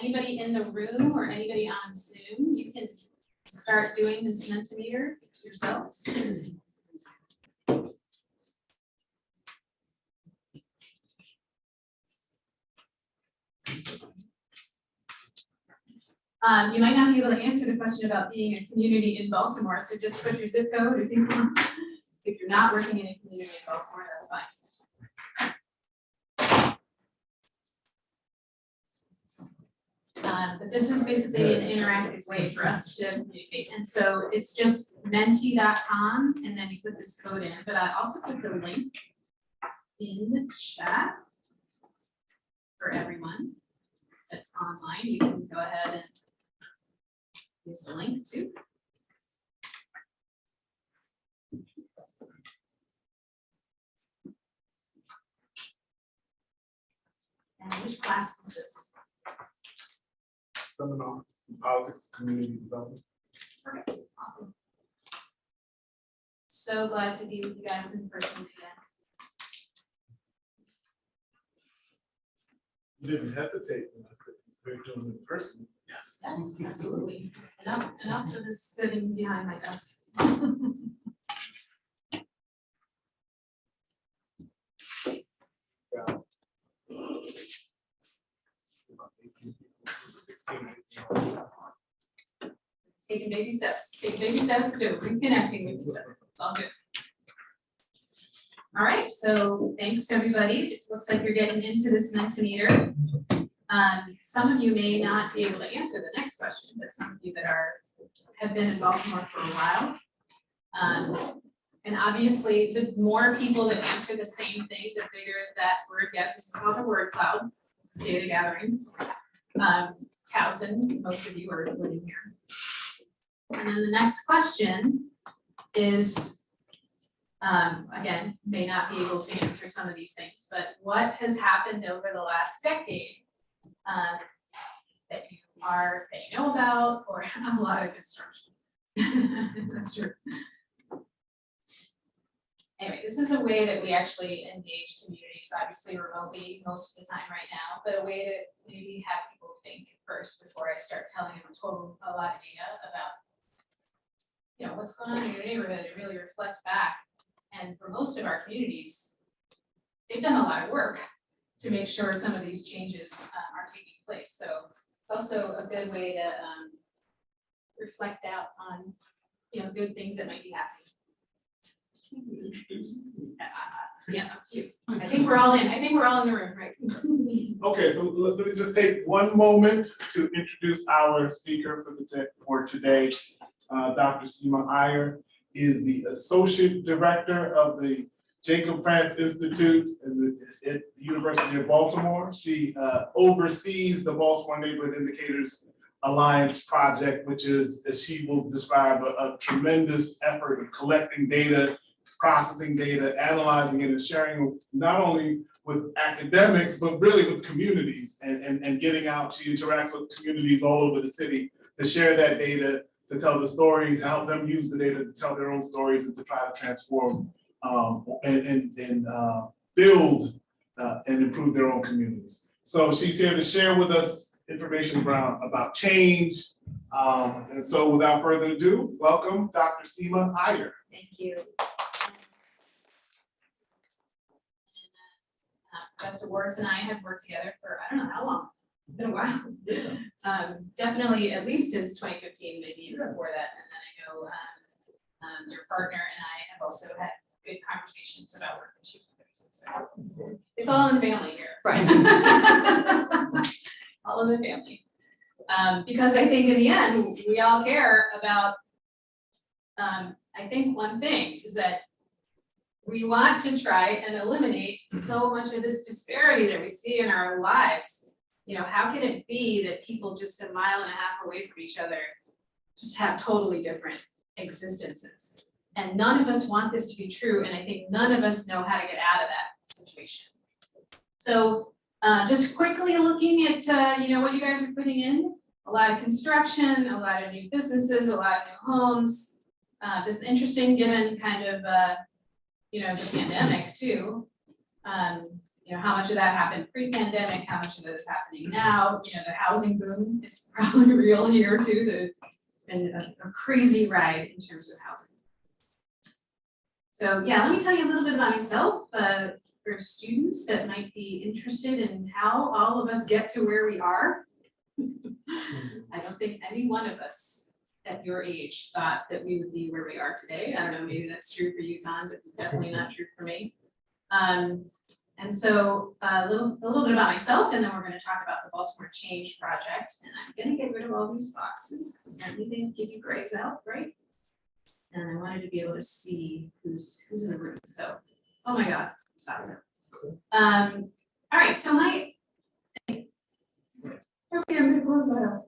anybody in the room or anybody on Zoom, you can start doing this Mentimeter yourselves. You might not be able to answer the question about being a community in Baltimore, so just put your zip code if you want. If you're not working in a community in Baltimore, that's fine. But this is basically an interactive way for us to communicate. And so it's just menti.com, and then you put this code in. But I also put the link in the chat for everyone that's online. You can go ahead and use the link too. And which class is this? Seminar, Politics, Community Development. Perfect, awesome. So glad to be with you guys in person again. You didn't hesitate when I said we're doing it in person. Yes, absolutely. Enough for this sitting behind my desk. Yeah. Taking baby steps too, reconnecting with each other, it's all good. All right, so thanks everybody. It looks like you're getting into this Mentimeter. Some of you may not be able to answer the next question, but some of you that have been in Baltimore for a while. And obviously, the more people that answer the same thing, the bigger that word gets. This is called a word cloud. It's data gathering. Towson, most of you are living here. And then the next question is, again, may not be able to answer some of these things, but what has happened over the last decade that you know about, or a lot of construction? That's true. Anyway, this is a way that we actually engage communities, obviously remotely most of the time right now, but a way to maybe have people think first before I start telling them a lot of data about, you know, what's going on in your neighborhood, and really reflect back. And for most of our communities, they've done a lot of work to make sure some of these changes are taking place. So it's also a good way to reflect out on, you know, good things that might be happening. Yeah, up to you. I think we're all in the room, right? Okay, so let me just take one moment to introduce our speaker for today. Dr. Seema Iyer is the Associate Director of the Jacob France Institute at the University of Baltimore. She oversees the Baltimore Neighborhood Indicators Alliance project, which is, as she will describe, a tremendous effort of collecting data, processing data, analyzing it, and sharing not only with academics, but really with communities and getting out. She interacts with communities all over the city to share that data, to tell the stories, to help them use the data to tell their own stories and to try to transform and build and improve their own communities. So she's here to share with us information about change. And so without further ado, welcome Dr. Seema Iyer. Thank you. Professor Wards and I have worked together for, I don't know how long, it's been a while. Definitely at least since 2015, maybe even before that. And then I know your partner and I have also had good conversations about work issues. So it's all in the family here. Right. All in the family. Because I think in the end, we all care about, I think one thing is that we want to try and eliminate so much of this disparity that we see in our lives. You know, how can it be that people just a mile and a half away from each other just have totally different existences? And none of us want this to be true, and I think none of us know how to get out of that situation. So just quickly looking at you know, what you guys are putting in, a lot of construction, a lot of new businesses, a lot of new homes. This is interesting given kind of you know, the pandemic too. how much of that happened pre-pandemic, how much of it is happening now. The housing boom is probably real here too. And a crazy ride in terms of housing. So yeah, let me tell you a little bit about myself for students that might be interested in how all of us get to where we are. I don't think any one of us at your age thought that we would be where we are today. I don't know, maybe that's true for you, Don, but definitely not true for me. And so a little bit about myself, and then we're going to talk about the Baltimore Change Project. And I'm going to get rid of all these boxes because apparently they give you grades out, right? And I wanted to be able to see who's in the room. So, oh my God, stop it. All right, so okay, I'm going to close that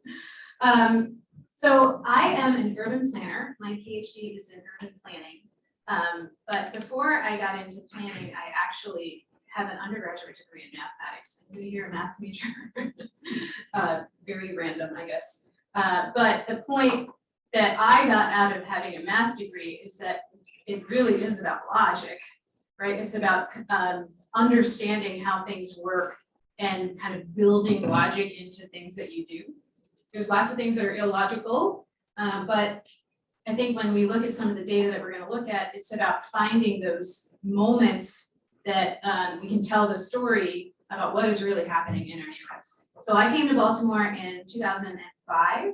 up. So I am an urban planner. My PhD is in urban planning. But before I got into planning, I actually have an undergraduate degree in mathematics. I'm going to hear a math major. Very random, I guess. But the point that I got out of having a math degree is that it really is about logic, right? It's about understanding how things work and kind of building logic into things that you do. There's lots of things that are illogical, but I think when we look at some of the data that we're going to look at, it's about finding those moments that we can tell the story about what is really happening in our neighborhoods. So I came to Baltimore in 2005.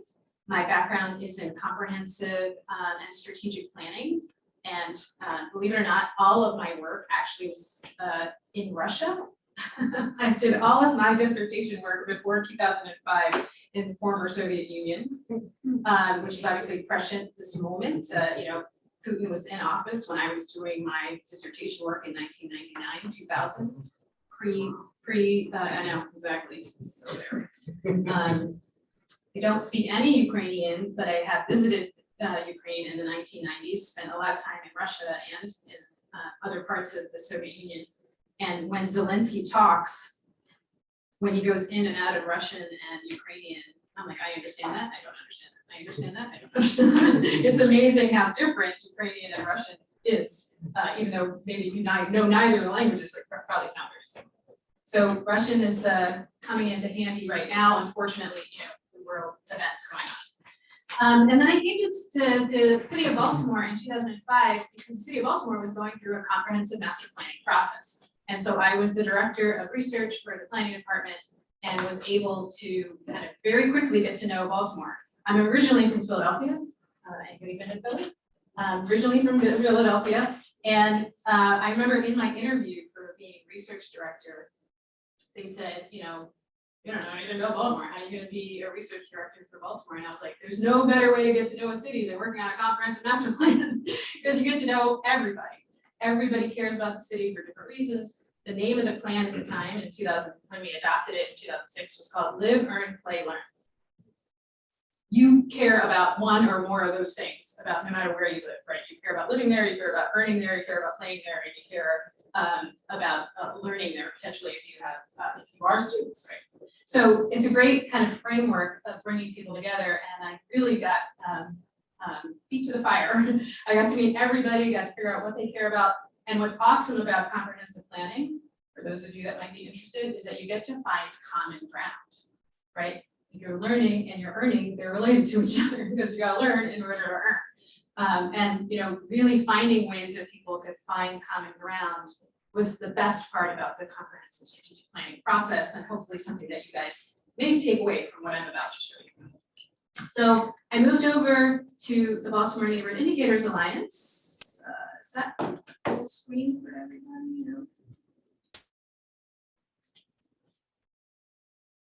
My background is in comprehensive and strategic planning. And believe it or not, all of my work actually was in Russia. I did all of my dissertation work before 2005 in the former Soviet Union, which is obviously prescient this moment. Putin was in office when I was doing my dissertation work in 1999, 2000, I know, exactly, still there. I don't speak any Ukrainian, but I have visited Ukraine in the 1990s, spent a lot of time in Russia and in other parts of the Soviet Union. And when Zelensky talks, when he goes in and out of Russian and Ukrainian, I'm like, I understand that, I don't understand that, I understand that, I don't understand that. It's amazing how different Ukrainian and Russian is, even though maybe you know neither of the languages, they probably sound very similar. So Russian is coming into handy right now, unfortunately, the world events going on. And then I came to the city of Baltimore in 2005 because the city of Baltimore was going through a comprehensive master planning process. And so I was the director of research for the planning department and was able to kind of very quickly get to know Baltimore. I'm originally from Philadelphia, anybody been to Philly? Originally from Philadelphia. And I remember in my interview for being research director, they said, you don't know anything about Baltimore. How are you going to be a research director for Baltimore? And I was like, there's no better way to get to know a city than working on a comprehensive master plan because you get to know everybody. Everybody cares about the city for different reasons. The name of the plan at the time in 2000, when we adopted it in 2006, was called Live, Earn, Play, Learn. You care about one or more of those things about no matter where you live, right? You care about living there, you care about earning there, you care about playing there, and you care about learning there potentially if you are students, right? So it's a great kind of framework of bringing people together, and I really got feet to the fire. I got to meet everybody, got to figure out what they care about, and what's awesome about comprehensive planning, for those of you that might be interested, is that you get to find common ground, right? If you're learning and you're earning, they're related to each other because you got to learn in order to earn. And really finding ways that people could find common ground was the best part about the comprehensive strategic planning process, and hopefully something that you guys may take away from what I'm about to show you. So I moved over to the Baltimore Neighborhood Indicators Alliance. Is that full screen for everybody? No.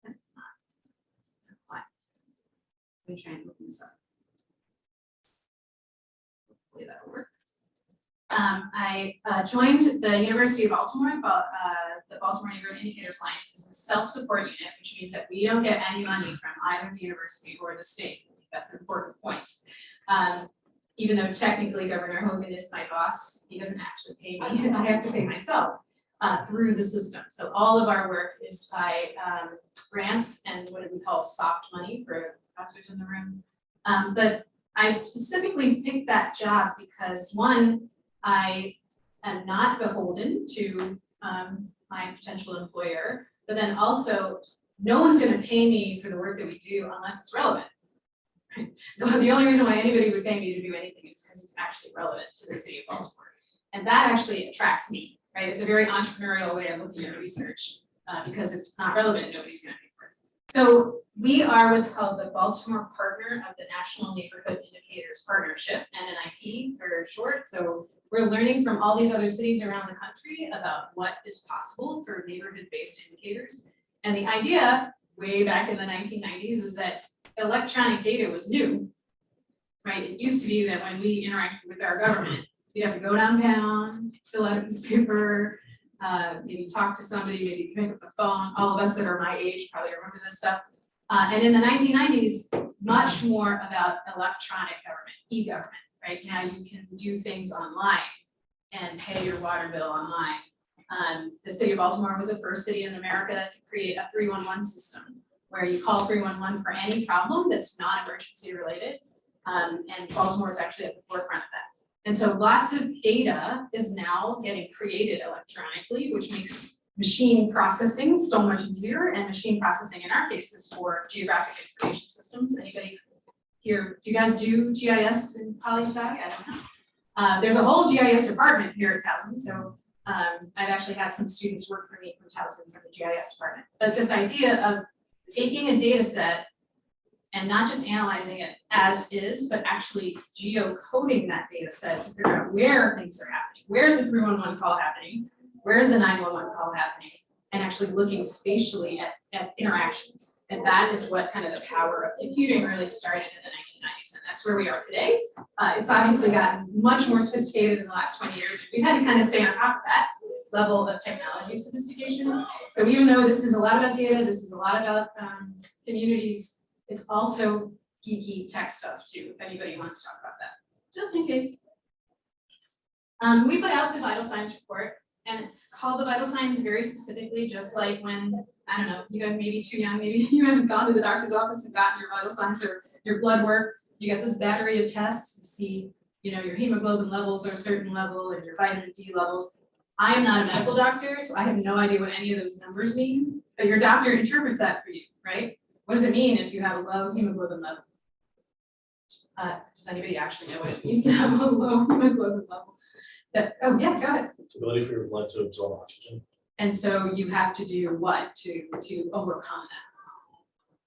That's not. Why? Let me try and open this up. Hopefully that'll work. I joined the University of Baltimore, but the Baltimore Neighborhood Indicators Alliance is a self-support unit, which means that we don't get any money from either the university or the state. I think that's an important point. Even though technically Governor Hogan is my boss, he doesn't actually pay me, I have to pay myself through the system. So all of our work is by grants and what we call soft money for professors in the room. But I specifically picked that job because one, I am not beholden to my potential employer, but then also no one's going to pay me for the work that we do unless it's relevant. Right? The only reason why anybody would pay me to do anything is because it's actually relevant to the city of Baltimore. And that actually attracts me, right? It's a very entrepreneurial way of looking at research because if it's not relevant, nobody's going to pay for it. So we are what's called the Baltimore partner of the National Neighborhood Indicators Partnership, NNIP for short. So we're learning from all these other cities around the country about what is possible for neighborhood-based indicators. And the idea way back in the 1990s is that electronic data was new, right? It used to be that when we interacted with our government, we'd have to go downtown, fill out a piece of paper, maybe talk to somebody, maybe pick up the phone. All of us that are my age probably remember this stuff. And in the 1990s, much more about electronic government, e-government, right? Now you can do things online and pay your water bill online. The city of Baltimore was the first city in America to create a 311 system where you call 311 for any problem that's not emergency related. And Baltimore is actually at the forefront of that. And so lots of data is now getting created electronically, which makes machine processing so much easier. And machine processing in our case is for geographic information systems. Anybody here, do you guys do GIS and poli-sci? I don't know. There's a whole GIS department here at Towson. So I've actually had some students work for me from Towson from the GIS department. But this idea of taking a data set and not just analyzing it as is, but actually geocoding that data set to figure out where things are happening. Where's the 311 call happening? Where's the 911 call happening? And actually looking spatially at interactions. And that is what kind of the power of computing really started in the 1990s. And that's where we are today. It's obviously gotten much more sophisticated in the last 20 years. We've had to kind of stay on top of that level of technology sophistication. So even though this is a lot about data, this is a lot about communities, it's also geeky tech stuff too, if anybody wants to talk about that, just in case. We put out the vital signs report, and it's called the vital signs very specifically, just like when, I don't know, you guys may be too young, maybe you haven't gone to the doctor's office and gotten your vital signs or your blood work. You get this battery of tests to see, you know, your hemoglobin levels are a certain level and your vitamin D levels. I am not a medical doctor, so I have no idea what any of those numbers mean, but your doctor interprets that for you, right? What does it mean if you have a low hemoglobin level? Does anybody actually know what it means to have a low hemoglobin level? Oh yeah, go ahead. Ability for your blood to absorb oxygen. And so you have to do what to overcome that?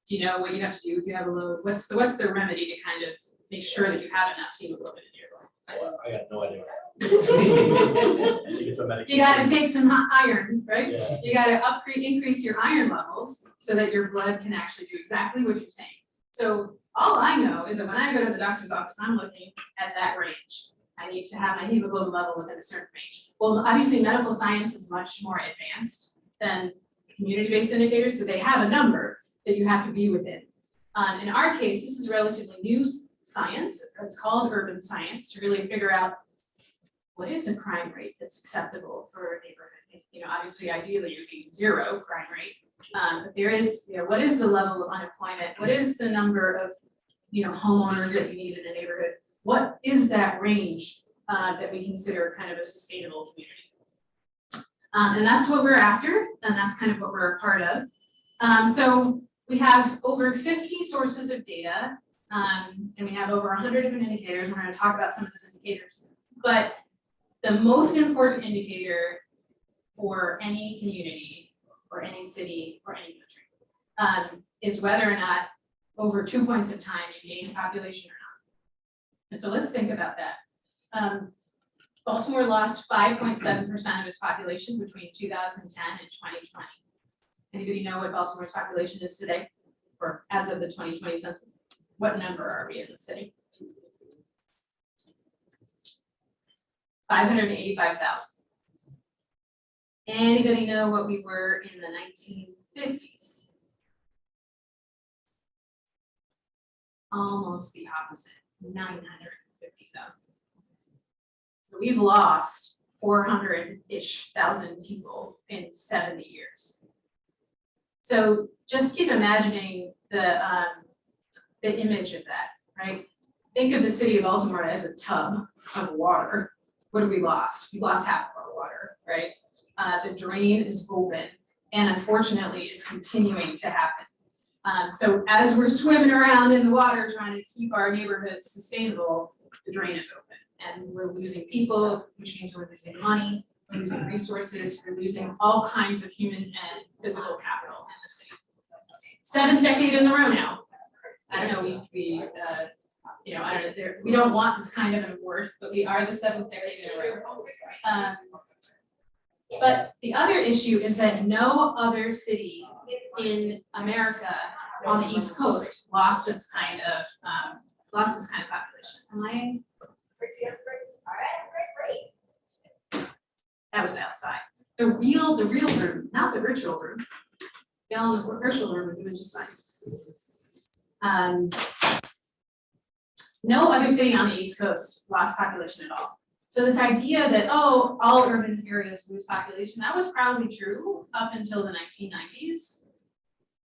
Do you know what you have to do if you have a low? What's the remedy to kind of make sure that you have enough hemoglobin in your blood? Well, I got no idea. I think it's a medication. You got to take some iron, right? Yeah. You got to increase your iron levels so that your blood can actually do exactly what you're saying. So all I know is that when I go to the doctor's office, I'm looking at that range. I need to have my hemoglobin level within a certain range. Well, obviously medical science is much more advanced than community-based indicators, so they have a number that you have to be within. In our case, this is relatively new science. It's called urban science to really figure out what is the crime rate that's acceptable for a neighborhood. You know, obviously, ideally, it would be 0 crime rate. But there is, you know, what is the level of unemployment? What is the number of, you know, homeowners that you need in a neighborhood? What is that range that we consider kind of a sustainable community? And that's what we're after, and that's kind of what we're a part of. So we have over 50 sources of data, and we have over 100 different indicators. We're going to talk about some of those indicators. But the most important indicator for any community or any city or any country is whether or not over 2 points of time you gain population or not. And so let's think about that. Baltimore lost 5.7% of its population between 2010 and 2020. Anybody know what Baltimore's population is today, or as of the 2020 census? What number are we in the city? 585,000. Anybody know what we were in the 1950s? Almost the opposite, 950,000. We've lost 400-ish thousand people in 70 years. So just keep imagining the image of that, right? Think of the city of Baltimore as a tub of water. What have we lost? We lost half of our water, right? The drain is open, and unfortunately, it's continuing to happen. So as we're swimming around in the water trying to keep our neighborhoods sustainable, the drain is open, and we're losing people, which means we're losing money, we're losing resources, we're losing all kinds of human and physical capital in the city. 7th decade in a row now. I don't know, you know, I don't know, we don't want this kind of an award, but we are the 7th decade in a row. But the other issue is that no other city in America on the East Coast lost this kind of population. Am I? That was outside. The real room, not the virtual room. Y'all in the virtual room are doing just fine. No other city on the East Coast lost population at all. So this idea that, oh, all urban areas lose population, that was probably true up until the 1990s.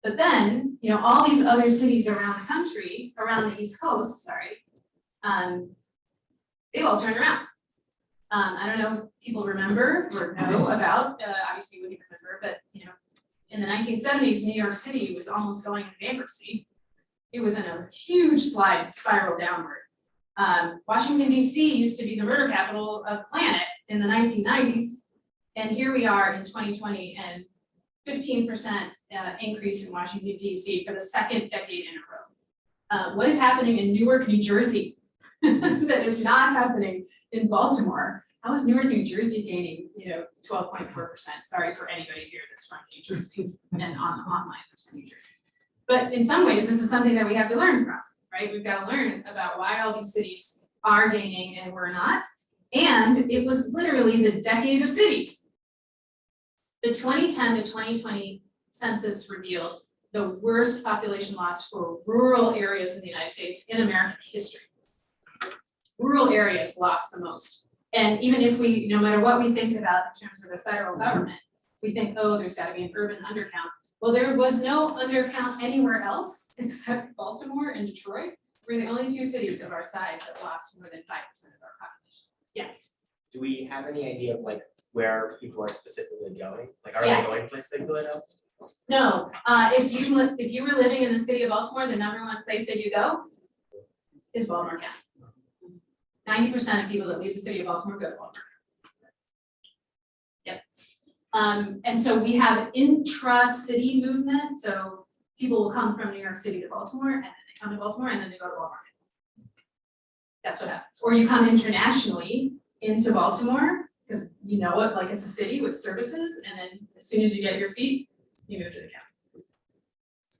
But then, you know, all these other cities around the country, around the East Coast, they've all turned around. I don't know if people remember or know about, obviously you wouldn't remember, but you know, in the 1970s, New York City was almost going into bankruptcy. It was in a huge spiral downward. Washington, DC used to be the murder capital of the planet in the 1990s. And here we are in 2020 and 15% increase in Washington, DC for the 2nd decade in a row. What is happening in Newark, New Jersey that is not happening in Baltimore? How is Newark, New Jersey gaining, you know, 12.4%? Sorry for anybody here that's from New Jersey and online that's from New Jersey. But in some ways, this is something that we have to learn from, right? We've got to learn about why all these cities are gaining and we're not. And it was literally the decade of cities. The 2010 to 2020 census revealed the worst population loss for rural areas in the United States in American history. Rural areas lost the most. And even if we, no matter what we think about in terms of the federal government, we think, oh, there's got to be an urban undercount. Well, there was no undercount anywhere else except Baltimore and Detroit. We're the only 2 cities of our size that lost more than 5% of our population. Yeah. Do we have any idea of like where people are specifically going? Like, are Yeah. they going place they go to? No, if you were living in the city of Baltimore, the #1 place that you go is Baltimore County. 90% of people that leave the city of Baltimore go to Baltimore. Yep. And so we have intra-city movement. So people will come from New York City to Baltimore, and then they come to Baltimore, and then they go to Walmart. That's what happens. Or you come internationally into Baltimore because you know it, like it's a city with services, and then as soon as you get your feet, you move to the county.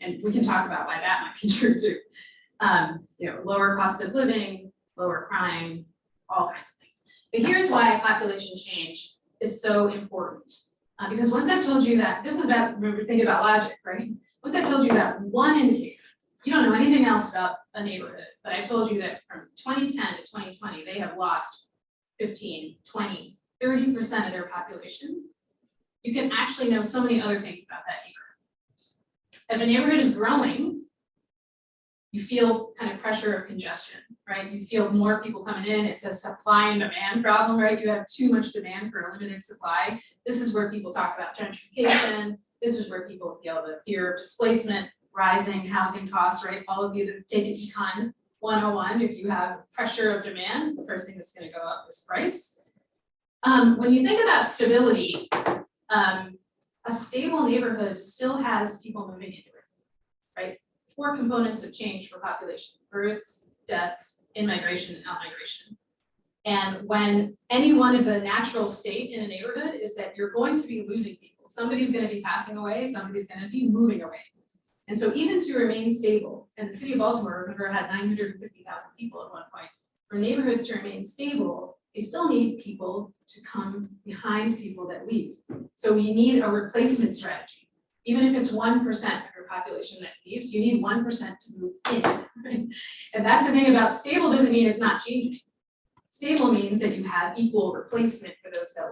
And we can talk about why that might be true too. You know, lower cost of living, lower crime, all kinds of things. But here's why population change is so important. Because once I've told you that, this is about, remember, think about logic, right? Once I've told you that one indicator, you don't know anything else about a neighborhood, but I told you that from 2010 to 2020, they have lost 15, 20, 30% of their population. You can actually know so many other things about that neighborhood. If a neighborhood is growing, you feel kind of pressure of congestion, right? You feel more people coming in. It's a supply and demand problem, right? You have too much demand for a limited supply. This is where people talk about gentrification. This is where people feel the fear of displacement, rising housing costs, right? All of you that have taken Econ 101, if you have pressure of demand, the first thing that's going to go up is price. When you think about stability, a stable neighborhood still has people moving into it, right? 4 components of change for population: births, deaths, in-migration, and out-migration. And when any one of the natural state in a neighborhood is that you're going to be losing people. Somebody's going to be passing away, somebody's going to be moving away. And so even to remain stable, and the city of Baltimore, remember, had 950,000 people at one point. For neighborhoods to remain stable, they still need people to come behind people that leave. So we need a replacement strategy. Even if it's 1% of your population that leaves, you need 1% to move in. Right? And that's the thing about stable doesn't mean it's not changing. Stable means that you have equal replacement for those that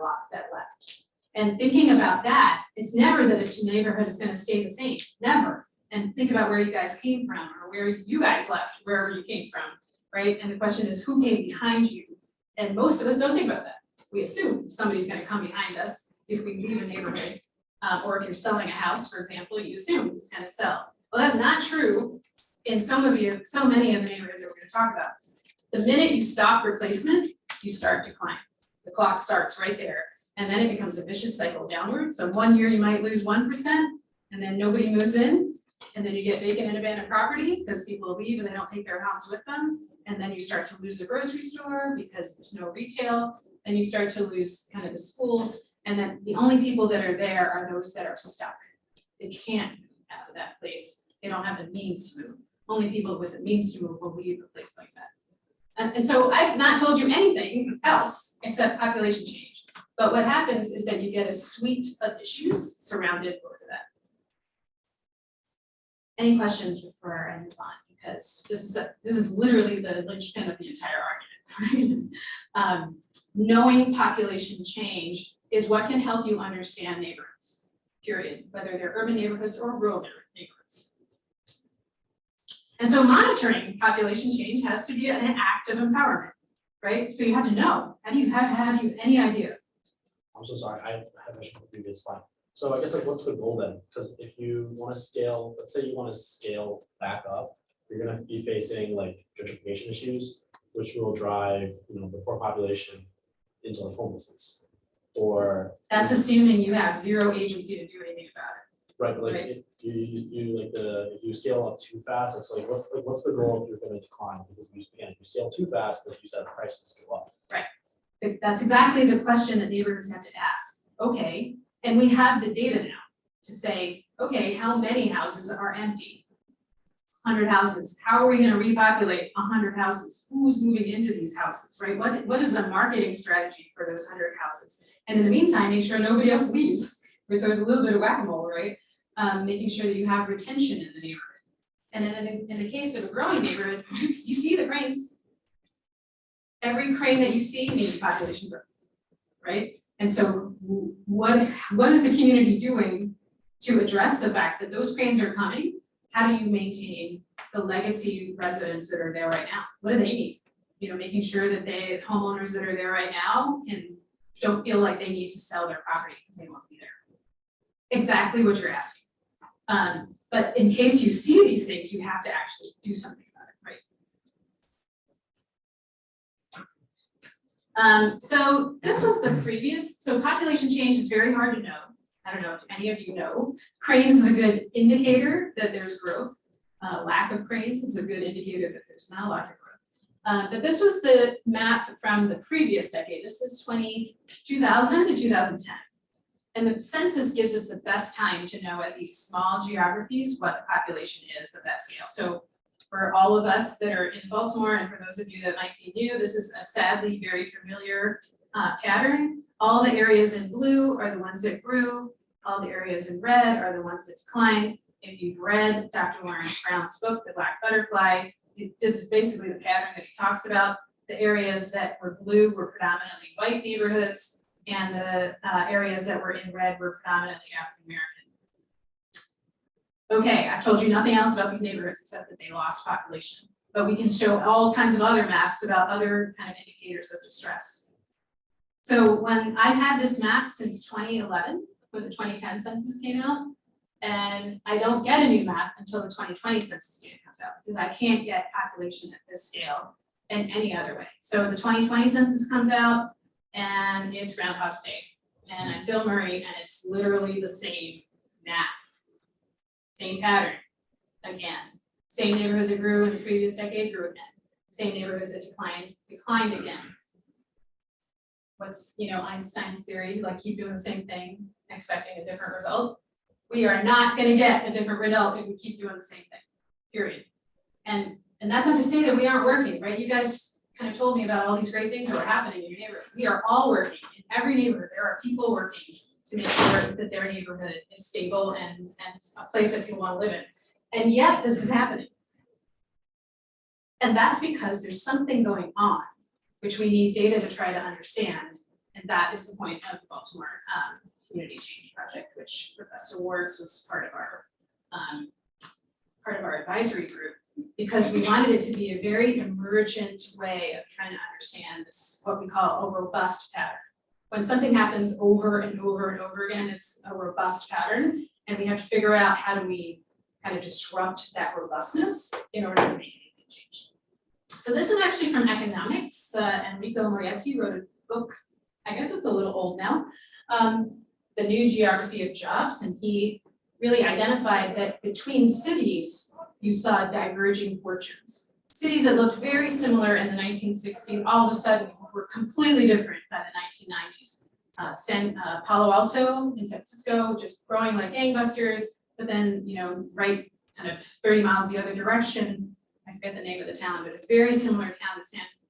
left. And thinking about that, it's never that a neighborhood is going to stay the same. Never. And think about where you guys came from, or where you guys left, wherever you came from, right? And the question is, who came behind you? And most of us don't think about that. We assume somebody's going to come behind us if we leave a neighborhood, or if you're selling a house, for example, you assume it's gonna sell. Well, that's not true in so many of the neighborhoods that we're gonna talk about. The minute you stop replacement, you start decline. The clock starts right there, and then it becomes a vicious cycle downward. So 1 year you might lose 1%, and then nobody moves in, and then you get vacant and abandoned property because people leave and they don't take their homes with them. And then you start to lose the grocery store because there's no retail. Then you start to lose kind of the schools. And then the only people that are there are those that are stuck. They can't move out of that place. They don't have the means to move. Only people with the means to move will leave a place like that. And so I've not told you anything else except population change. But what happens is that you get a suite of issues surrounded both of that. Any questions before I move on? Because this is literally the linchpin of the entire argument, right? Knowing population change is what can help you understand neighborhoods, period, whether they're urban neighborhoods or rural neighborhoods. And so monitoring population change has to be an act of empowerment, right? So you have to know. How do you have any idea? I'm so sorry, I had mentioned the previous slide. So I guess like what's the goal then? Because if you want to scale, let's say you want to scale back up, you're going to be facing like gentrification issues, which will drive, you know, the poor population into like homelessness. Or that's assuming you have zero agency to do anything about it. right, but like Right. if you scale up too fast, it's like what's the goal if you're going to decline? Because if you scale too fast, like you said, prices go up. That's exactly the question that neighborhoods have to ask. Okay, and we have the data now to say, okay, how many houses are empty? 100 houses. How are we going to repopulate 100 houses? Who's moving into these houses, right? What is the marketing strategy for those 100 houses? And in the meantime, make sure nobody else leaves. So it's a little bit of whack-a-mole, right? Making sure that you have retention in the neighborhood. And then in the case of a growing neighborhood, you see the cranes. Every crane that you see means population growth, right? And so what is the community doing to address the fact that those cranes are coming? How do you maintain the legacy residents that are there right now? What do they need? You know, making sure that the homeowners that are there right now don't feel like they need to sell their property because they won't be there. Exactly what you're asking. But in case you see these things, you have to actually do something about it, right? So this was the previous, so population change is very hard to know. I don't know if any of you know. Cranes is a good indicator that there's growth. Lack of cranes is a good indicator that there's not a lot of growth. But this was the map from the previous decade. This is 2000 to 2010. And the census gives us the best time to know at these small geographies what the population is of that scale. So for all of us that are in Baltimore, and for those of you that might be new, this is a sadly very familiar pattern. All the areas in blue are the ones that grew. All the areas in red are the ones that declined. If you've read Dr. Lawrence Brown's book, The Black Butterfly, this is basically the pattern that he talks about. The areas that were blue were predominantly white neighborhoods, and the areas that were in red were predominantly African American. Okay, I've told you nothing else about these neighborhoods except that they lost population, but we can show all kinds of other maps about other kind of indicators of distress. So when I've had this map since 2011, when the 2010 census came out, and I don't get a new map until the 2020 census data comes out, because I can't get population at this scale in any other way. So the 2020 census comes out, and it's Groundhog's Day, and I'm Bill Murray, and it's literally the same map. Same pattern, again. Same neighborhoods that grew in the previous decade, grew again. Same neighborhoods that declined again. What's, Einstein's theory, like keep doing the same thing, expecting a different result? We are not gonna get a different result if we keep doing the same thing, period. And that's not to say that we aren't working, right? You guys kind of told me about all these great things that are happening in your neighborhood. We are all working. In every neighborhood, there are people working to make sure that their neighborhood is stable and a place that people want to live in. And yet this is happening. And that's because there's something going on, which we need data to try to understand. And that is the point of the Baltimore Community Change Project, which Professor Ward's was part of our advisory group, because we wanted it to be a very emergent way of trying to understand this, what we call a robust pattern. when something happens over and over and over again, it's a robust pattern, and we have to figure out how do we kind of disrupt that robustness in order to make anything change. So this is actually from economics. Enrico Moretti wrote a book, I guess it's a little old now, The New Geography of Jobs, and he really identified that between cities, you saw diverging fortunes. Cities that looked very similar in the 1960s, all of a sudden were completely different by the 1990s. Palo Alto in San Francisco, just growing like gangbusters, but then, right kind of 30 miles the other direction, I forget the name of the town, but a very similar town to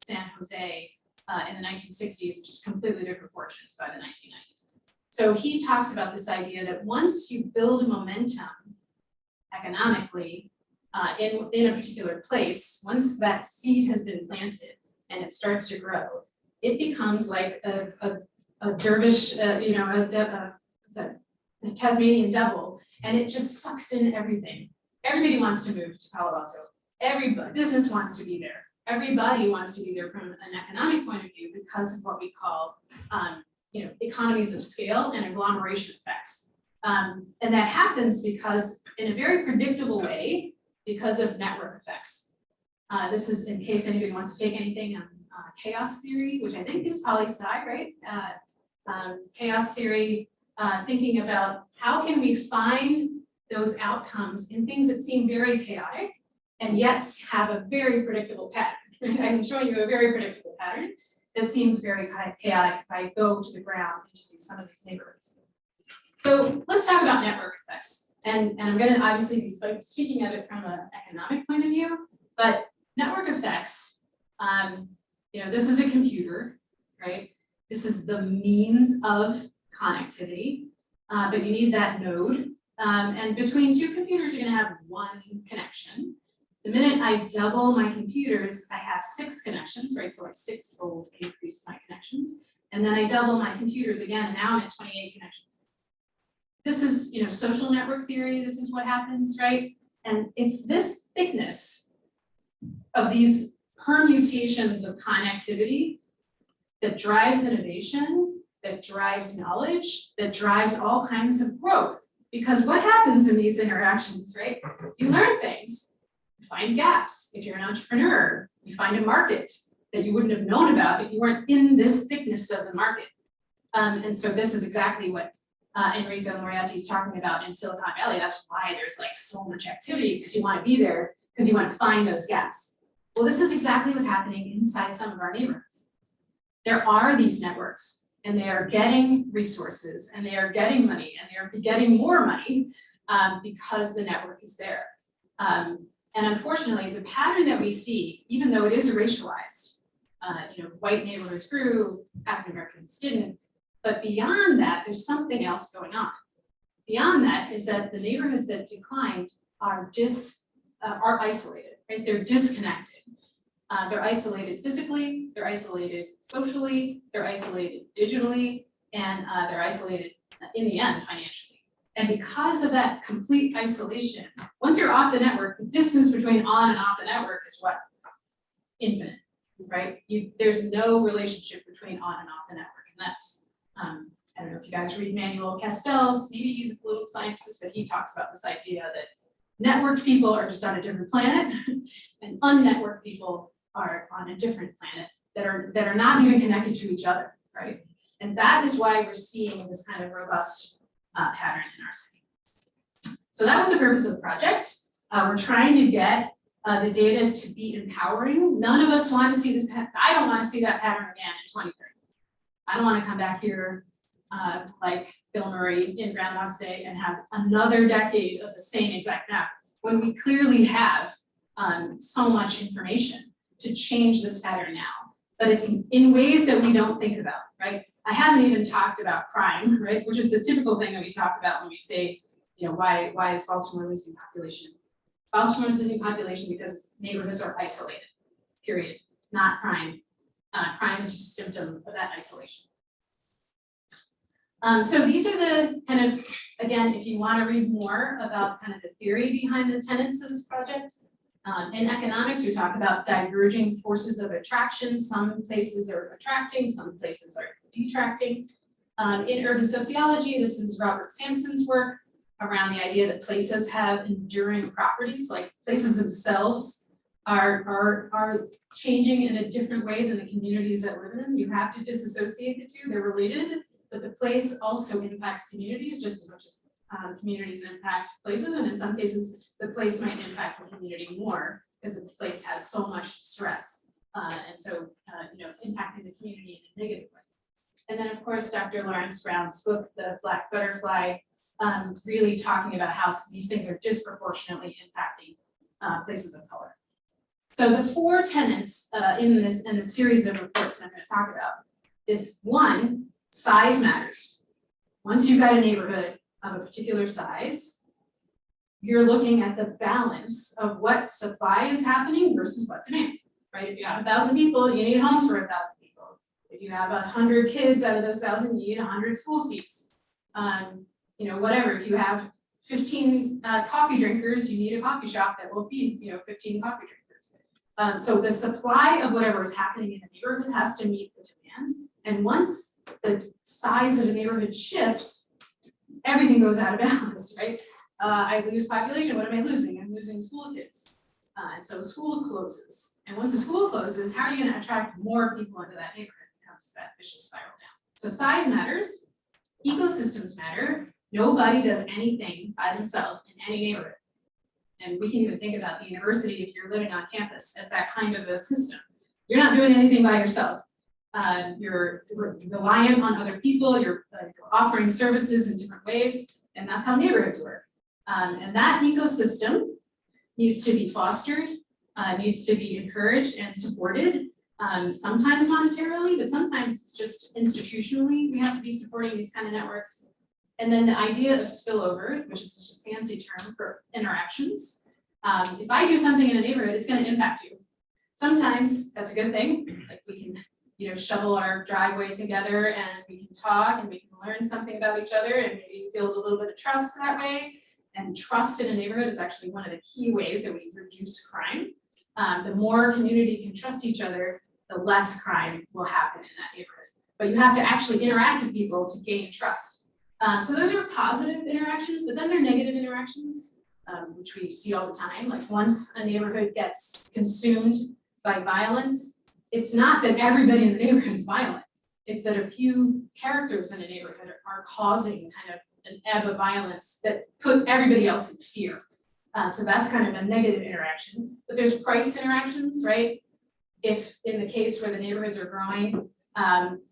San Jose in the 1960s, just completely different fortunes by the 1990s. So he talks about this idea that once you build momentum economically in a particular place, once that seed has been planted and it starts to grow, it becomes like a dervish, a Tasmanian devil, and it just sucks in everything. Everybody wants to move to Palo Alto. Every business wants to be there. Everybody wants to be there from an economic point of view because of what we call, economies of scale and agglomeration effects. And that happens because, in a very predictable way, because of network effects. This is in case anybody wants to take anything on chaos theory, which I think is poli-sci, right? Chaos theory, thinking about how can we find those outcomes in things that seem very chaotic and yet have a very predictable pattern. I'm showing you a very predictable pattern that seems very chaotic if I go to the ground into some of these neighborhoods. So let's talk about network effects. And I'm going to obviously be speaking of it from an economic point of view, but network effects, this is a computer, right? This is the means of connectivity, but you need that node. And between two computers, you're going to have one connection. The minute I double my computers, I have 6 connections, right? So I 6-fold increase my connections. And then I double my computers again, and now I'm at 28 connections. This is, social network theory. This is what happens, right? And it's this thickness of these permutations of connectivity that drives innovation, that drives knowledge, that drives all kinds of growth. Because what happens in these interactions, right? You learn things, you find gaps. If you're an entrepreneur, you find a market that you wouldn't have known about if you weren't in this thickness of the market. And so this is exactly what Enrico Moretti is talking about in Silicon Valley. That's why there's like so much activity, because you want to be there, because you want to find those gaps. Well, this is exactly what's happening inside some of our neighborhoods. There are these networks, and they are getting resources, and they are getting money, and they are getting more money because the network is there. And unfortunately, the pattern that we see, even though it is racialized, white neighborhoods grew, African Americans didn't, but beyond that, there's something else going on. Beyond that is that the neighborhoods that declined are isolated, right? They're disconnected. They're isolated physically, they're isolated socially, they're isolated digitally, and they're isolated in the end financially. And because of that complete isolation, once you're off the network, the distance between on and off the network is what? Infinite, right? There's no relationship between on and off the network. And that's, I don't know if you guys read Manuel Castells, maybe he's a political scientist, but he talks about this idea that networked people are just on a different planet and unnetworked people are on a different planet that are not even connected to each other, right? And that is why we're seeing this kind of robust pattern in our city. So that was the purpose of the project. We're trying to get the data to be empowering. None of us want to see this pattern. I don't want to see that pattern again in 2030. I don't want to come back here like Bill Murray in Groundhog's Day and have another decade of the same exact map when we clearly have so much information to change this pattern now. But it's in ways that we don't think about, right? I haven't even talked about crime, right? Which is the typical thing that we talk about when we say, why is Baltimore losing population? Baltimore is losing population because neighborhoods are isolated, period, not crime. Crime is just a symptom of that isolation. So these are the kind of, again, if you want to read more about kind of the theory behind the tenets of this project, In economics, we talk about diverging forces of attraction. Some places are attracting, some places are detracting. In urban sociology, this is Robert Sampson's work around the idea that places have enduring properties, like places themselves are changing in a different way than the communities that live in them. You have to disassociate the two, they're related, but the place also impacts communities just as much as communities impact places, and in some cases, the place might impact the community more because the place has so much stress, and so impacting the community in a negative way. And then, of course, Dr. Lawrence Brown's book, The Black Butterfly, really talking about how these things are disproportionately impacting places of color. So the 4 tenets in the series of reports that I'm going to talk about is 1, size matters. Once you've got a neighborhood of a particular size, you're looking at the balance of what supply is happening versus what demand, right? If you have 1,000 people, you need homes for 1,000 people. If you have 100 kids out of those 1,000, you need 100 school seats. Whatever, if you have 15 coffee drinkers, you need a coffee shop that will feed, 15 coffee drinkers. So the supply of whatever is happening in the neighborhood has to meet the demand. And once the size of the neighborhood shifts, everything goes out of balance, right? I lose population, what am I losing? I'm losing school kids. And so school closes. And once a school closes, how are you gonna attract more people into that neighborhood? It becomes that vicious spiral down. So size matters, ecosystems matter. Nobody does anything by themselves in any neighborhood. And we can even think about the university, if you're living on campus, as that kind of a system. You're not doing anything by yourself. You're reliant on other people, you're offering services in different ways, and that's how neighborhoods work. And that ecosystem needs to be fostered, needs to be encouraged and supported, sometimes monetarily, but sometimes it's just institutionally, we have to be supporting these kind of networks. And then the idea of spillover, which is just a fancy term for interactions. If I do something in a neighborhood, it's going to impact you. Sometimes that's a good thing, like we can shovel our driveway together and we can talk and we can learn something about each other and maybe build a little bit of trust that way. And trust in a neighborhood is actually one of the key ways that we reduce crime. The more community can trust each other, the less crime will happen in that neighborhood. But you have to actually interact with people to gain trust. So those are positive interactions, but then there are negative interactions, which we see all the time. Like once a neighborhood gets consumed by violence, it's not that everybody in the neighborhood is violent. It's that a few characters in a neighborhood are causing kind of an ebb of violence that put everybody else in fear. So that's kind of a negative interaction. But there's price interactions, right? If in the case where the neighborhoods are growing,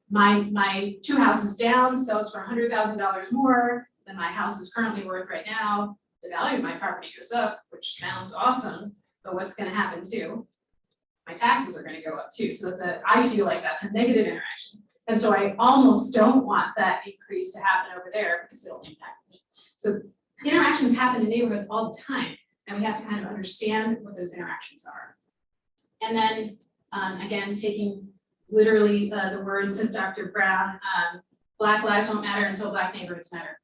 my 2 houses down sells for $100,000 more than my house is currently worth right now, the value of my property goes up, which sounds awesome, but what's going to happen too? My taxes are going to go up too. So I feel like that's a negative interaction. And so I almost don't want that increase to happen over there because it'll impact me. So interactions happen in neighborhoods all the time, and we have to kind of understand what those interactions are. And then again, taking literally the words of Dr. Brown, Black lives won't matter until Black neighborhoods matter.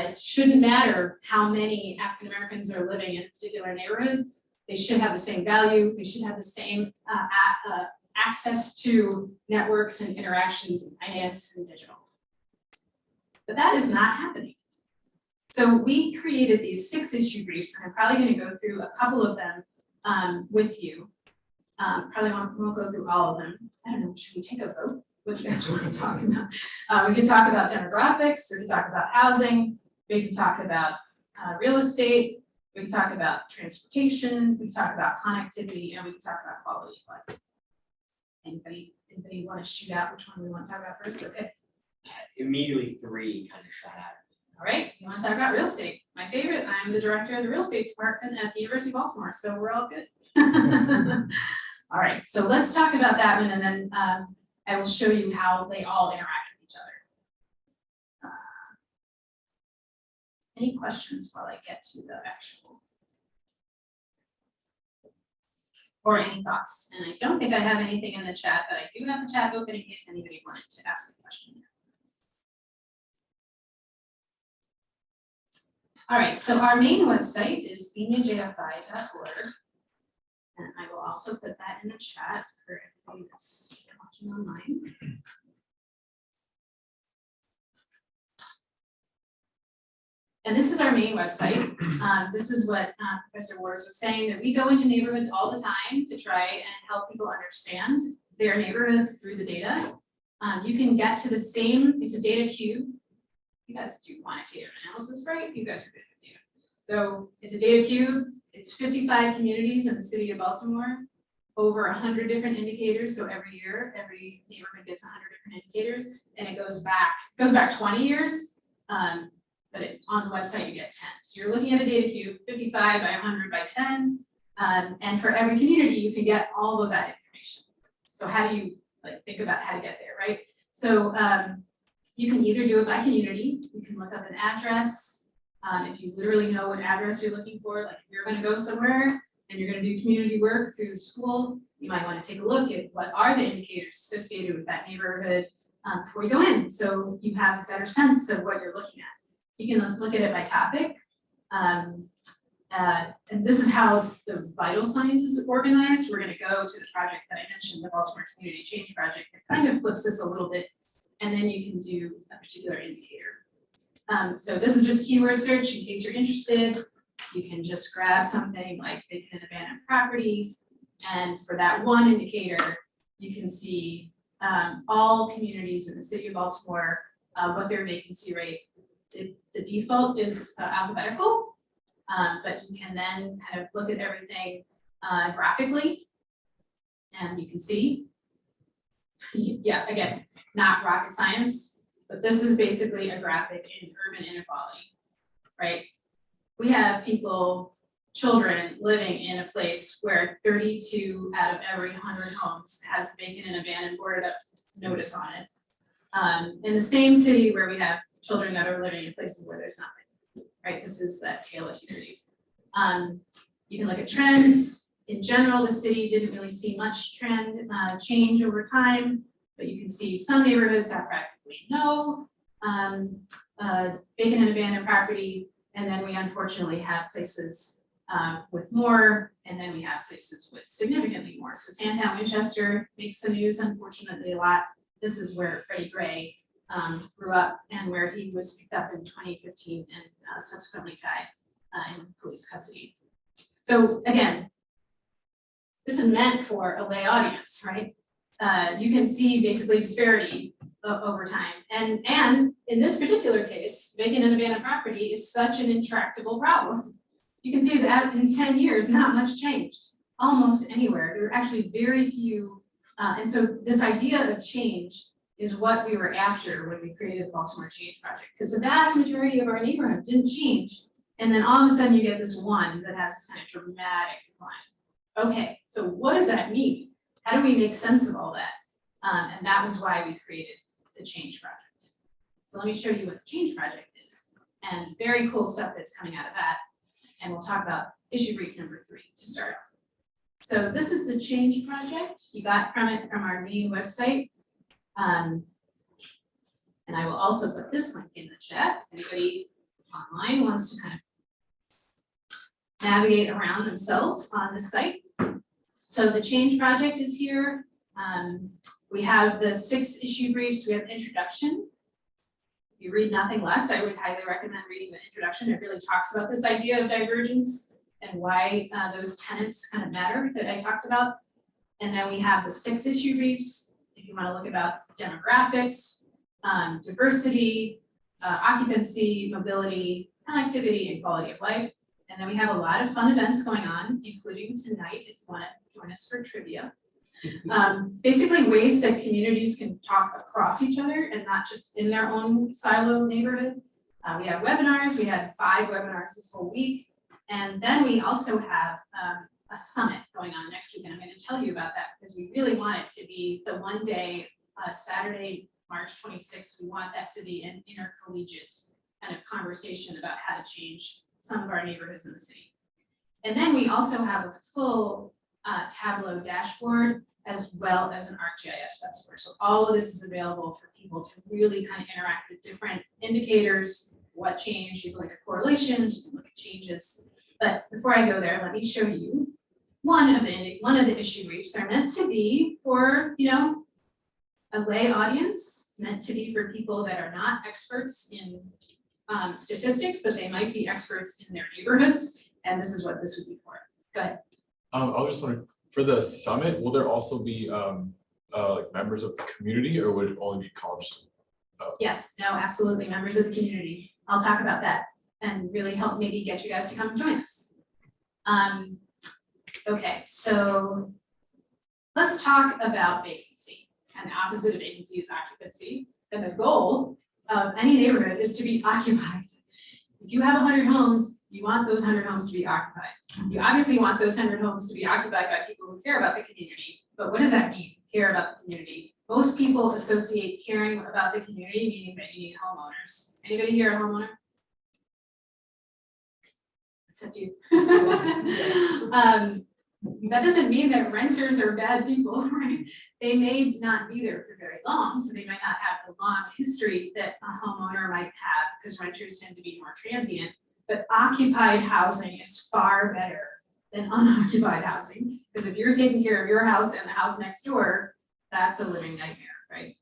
It shouldn't matter how many African Americans are living in a particular neighborhood. They should have the same value. They should have the same access to networks and interactions in finance and digital. But that is not happening. So we created these 6 issue briefs, and I'm probably going to go through a couple of them with you. Probably won't go through all of them. I don't know, should we take a vote? What do you guys want to talk about? We can talk about demographics, we can talk about housing, we can talk about real estate, we can talk about transportation, we can talk about connectivity, and we can talk about quality of life. Anybody want to shoot out which one we want to talk about first? Okay. Immediately 3 kind of shot at me. All right, you want to talk about real estate? My favorite, I'm the director of the real estate department at the University of Baltimore, so we're all good. All right, so let's talk about that one, and then I will show you how they all interact with each other. Any questions while I get to the actual? Or any thoughts? And I don't think I have anything in the chat, but I do have the chat open in case anybody wanted to ask a question. All right, so our main website is uniondfi.org. also put that in the chat for everybody that's watching online. And this is our main website. This is what Professor Wars was saying, that we go into neighborhoods all the time to try and help people understand their neighborhoods through the data. You can get to the same, it's a data cube. You guys do quantitative analysis, right? You guys are good at data. So it's a data cube. It's 55 communities in the city of Baltimore, over 100 different indicators. So every year, every neighborhood gets 100 different indicators, and it goes back 20 years. But on the website you get 10. So you're looking at a data cube, 55 by 100 by 10, and for every community you can get all of that information. So how do you think about how to get there, right? So you can either do it by community. You can look up an address. If you literally know what address you're looking for, like if you're going to go somewhere and you're going to do community work through the school, you might want to take a look at what are the indicators associated with that neighborhood before you go in, so you have a better sense of what you're looking at. You can look at it by topic. And this is how the vital signs is organized. We're going to go to the project that I mentioned, the Baltimore Community Change Project. It kind of flips this a little bit, and then you can do a particular indicator. So this is just keyword search in case you're interested. You can just grab something like vacant abandoned property, and for that one indicator, you can see all communities in the city of Baltimore, what their vacancy rate. The default is alphabetical, but you can then kind of look at everything graphically, and you can see, yeah, again, not rocket science, but this is basically a graphic in urban inequality, right? We have people, children living in a place where 32 out of every 100 homes has vacant and abandoned boarded up notice on it. In the same city where we have children that are living in places where there's nothing, right? This is that tale of two cities. You can look at trends. In general, the city didn't really see much trend change over time, but you can see some neighborhoods have practically no vacant and abandoned property, and then we unfortunately have places with more, and then we have places with significantly more. So Sandtown, Winchester makes the news, unfortunately, a lot. This is where Freddie Gray grew up and where he was picked up in 2015 and subsequently died in police custody. So again, this is meant for a lay audience, right? You can see basically disparity over time. And in this particular case, vacant and abandoned property is such an intractable problem. You can see that in 10 years, not much changed, almost anywhere. There are actually very few. And so this idea of change is what we were after when we created the Baltimore Change Project, because the vast majority of our neighborhood didn't change. And then all of a sudden you get this one that has this kind of dramatic decline. Okay, so what does that mean? How do we make sense of all that? And that was why we created the Change Project. So let me show you what the Change Project is, and very cool stuff that's coming out of that. And we'll talk about issue brief number 3 to start off. So this is the Change Project. You got from it from our main website. And I will also put this link in the chat. If anybody online wants to kind of navigate around themselves on this site. So the Change Project is here. We have the 6 issue briefs. We have an introduction. If you read nothing less, I would highly recommend reading the introduction. It really talks about this idea of divergence and why those tenets kind of matter that I talked about. And then we have the 6 issue briefs. If you want to look about demographics, diversity, occupancy, mobility, connectivity, and quality of life. And then we have a lot of fun events going on, including tonight, if you want to join us for trivia. Basically ways that communities can talk across each other and not just in their own silo neighborhood. We have webinars. We had 5 webinars this whole week. And then we also have a summit going on next week. And I'm going to tell you about that because we really want it to be the one day, Saturday, March 26th. We want that to be an intercollegiate kind of conversation about how to change some of our neighborhoods in the city. And then we also have a full Tableau dashboard as well as an ArcGIS dashboard. So all of this is available for people to really kind of interact with different indicators, what changed. You can look at correlations, you can look at changes. But before I go there, let me show you one of the issue briefs. They're meant to be for, a lay audience. It's meant to be for people that are not experts in statistics, but they might be experts in their neighborhoods. And this is what this would be for. Go ahead. I was just wondering, for the summit, will there also be like members of the community, or would it only be college? Yes, no, absolutely, members of the community. I'll talk about that and really help maybe get you guys to come and join us. Okay, so let's talk about vacancy. And the opposite of vacancy is occupancy. And the goal of any neighborhood is to be occupied. If you have 100 homes, you want those 100 homes to be occupied. You obviously want those 100 homes to be occupied by people who care about the community. But what does that mean, care about the community? Most people associate caring about the community meaning that you need homeowners. Anybody here a homeowner? Except you. That doesn't mean that renters are bad people, right? They may not be there for very long, so they might not have the long history that a homeowner might have, because renters tend to be more transient. But occupied housing is far better than unoccupied housing, because if you're taking care of your house and the house next door, that's a living nightmare, right?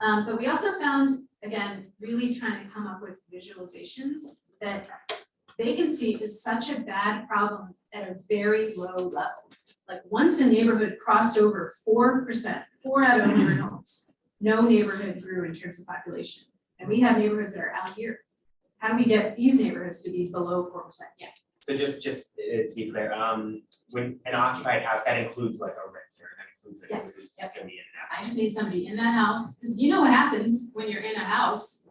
But we also found, again, really trying to come up with visualizations that vacancy is such a bad problem at a very low level. Like once a neighborhood crossed over 4%, 4 out of 100 homes, no neighborhood grew in terms of population. And we have neighborhoods that are out here. How do we get these neighborhoods to be below 4%? Yeah. So just to be clear, when an occupied house, that includes like a renter, that includes like Yes, somebody who's yep. gonna be in and out. I just need somebody in that house, because you know what happens when you're in a house.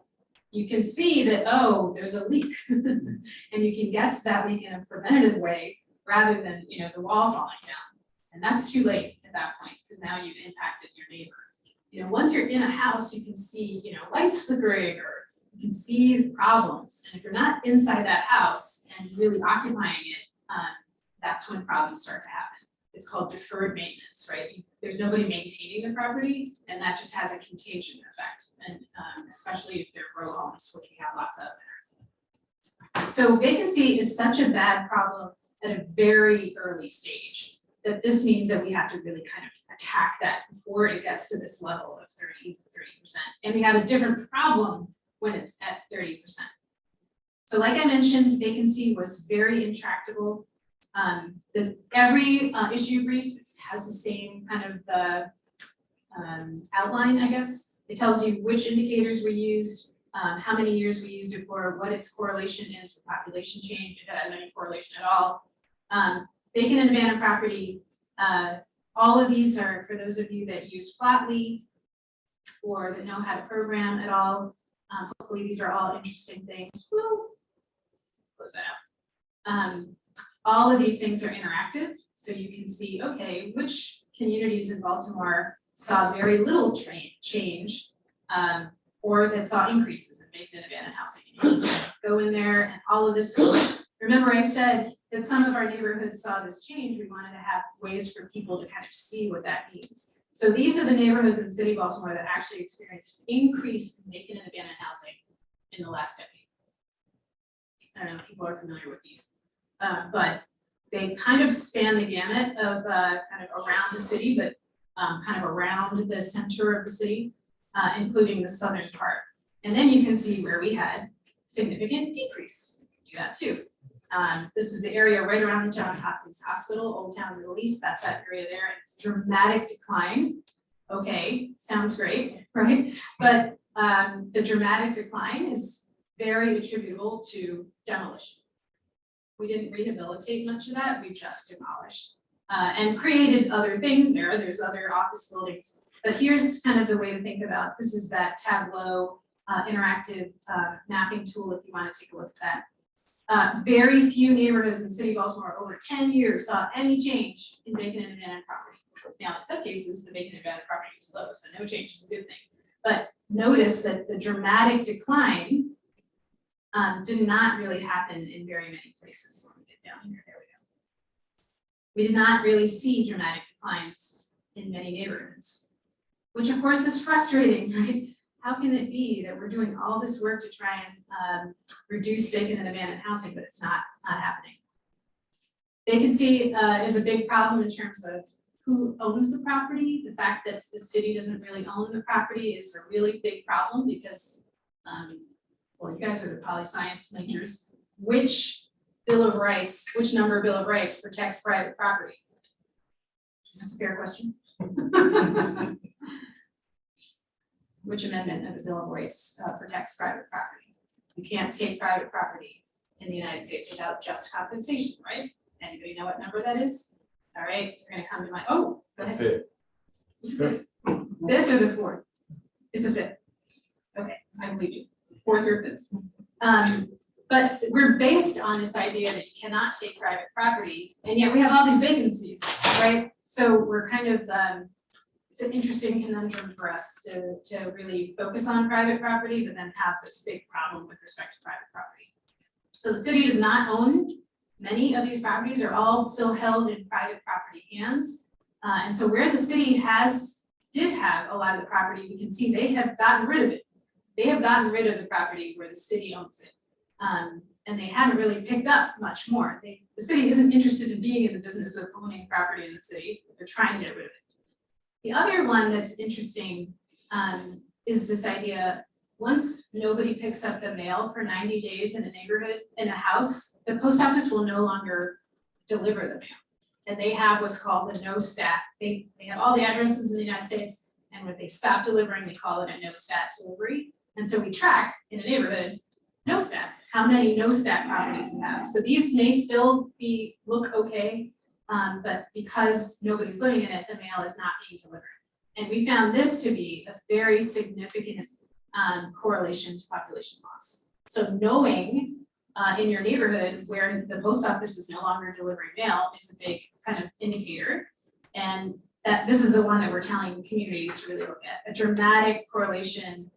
You can see that, oh, there's a leak. And you can get to that leak in a preventative way rather than, the wall falling down. And that's too late at that point, because now you've impacted your neighbor. Once you're in a house, you can see, lights flickering, or you can see problems. And if you're not inside that house and really occupying it, that's when problems start to happen. It's called deferred maintenance, right? There's nobody maintaining the property, and that just has a contagion effect. And especially if they're row homes, which we have lots of. So vacancy is such a bad problem at a very early stage that this means that we have to really kind of attack that before it gets to this level of 30%. And we have a different problem when it's at 30%. So like I mentioned, vacancy was very intractable. Every issue brief has the same kind of outline, I guess. It tells you which indicators we used, how many years we used it for, what its correlation is with population change, if it has any correlation at all. Vacant and abandoned property, all of these are for those of you that use Flatly or that know how to program at all. Hopefully these are all interesting things. Woo! Close that out. All of these things are interactive, so you can see, okay, which communities in Baltimore saw very little change, or that saw increases in vacant and abandoned housing. And you can go in there and all of this. Remember I said that some of our neighborhoods saw this change. We wanted to have ways for people to kind of see what that means. So these are the neighborhoods in the city of Baltimore that actually experienced increase in vacant and abandoned housing in the last decade. I don't know if people are familiar with these. But they kind of span the gamut of kind of around the city, but kind of around the center of the city, including the southern part. And then you can see where we had significant decrease. Do that too. This is the area right around the Johns Hopkins Hospital, Old Town Middle East. That's that area there. It's dramatic decline. Okay, sounds great, right? But the dramatic decline is very attributable to demolition. We didn't rehabilitate much of that, we just demolished and created other things there. There's other office buildings, but here's kind of the way to think about this is that Tableau interactive mapping tool if you want to take a look at that. Very few neighborhoods in the city of Baltimore over 10 years saw any change in vacant and abandoned property. Now, in some cases, the vacant and abandoned property is low, so no change is a good thing. But notice that the dramatic decline did not really happen in very many places. Let me get down here, there we go. We did not really see dramatic declines in many neighborhoods, which of course is frustrating, right? How can it be that we're doing all this work to try and reduce vacant and abandoned housing, but it's not happening? Vacancy is a big problem in terms of who owns the property. The fact that the city doesn't really own the property is a really big problem because, well, you guys are the poli-science majors. Which Bill of Rights, which number Bill of Rights protects private property? Is this a fair question? Which amendment of the Bill of Rights protects private property? You can't take private property in the United States without just compensation, right? Anybody know what number that is? All right, you're gonna come to my, oh, go ahead. Fifth. It's the fifth or the fourth? It's the fifth. Okay, I believe you, fourth or fifth. But we're based on this idea that you cannot take private property, and yet we have all these vacancies, right? So we're kind of, it's an interesting conundrum for us to really focus on private property, but then have this big problem with respect to private property. So the city does not own many of these properties, are all still held in private property hands. And so where the city did have a lot of the property, we can see they have gotten rid of it. They have gotten rid of the property where the city owns it. And they haven't really picked up much more. The city isn't interested in being in the business of owning property in the city. They're trying to get rid of it. The other one that's interesting is this idea, once nobody picks up the mail for 90 days in a neighborhood, in a house, the post office will no longer deliver the mail. And they have what's called the no stat. They have all the addresses in the United States, and when they stop delivering, they call it a no stat delivery. And so we track in a neighborhood, no stat, how many no stat properties you have. So these may still look okay, but because nobody's living in it, the mail is not being delivered. And we found this to be a very significant correlation to population loss. So knowing in your neighborhood where the post office is no longer delivering mail is a big kind of indicator. And that this is the one that we're telling communities to really look at, a dramatic correlation,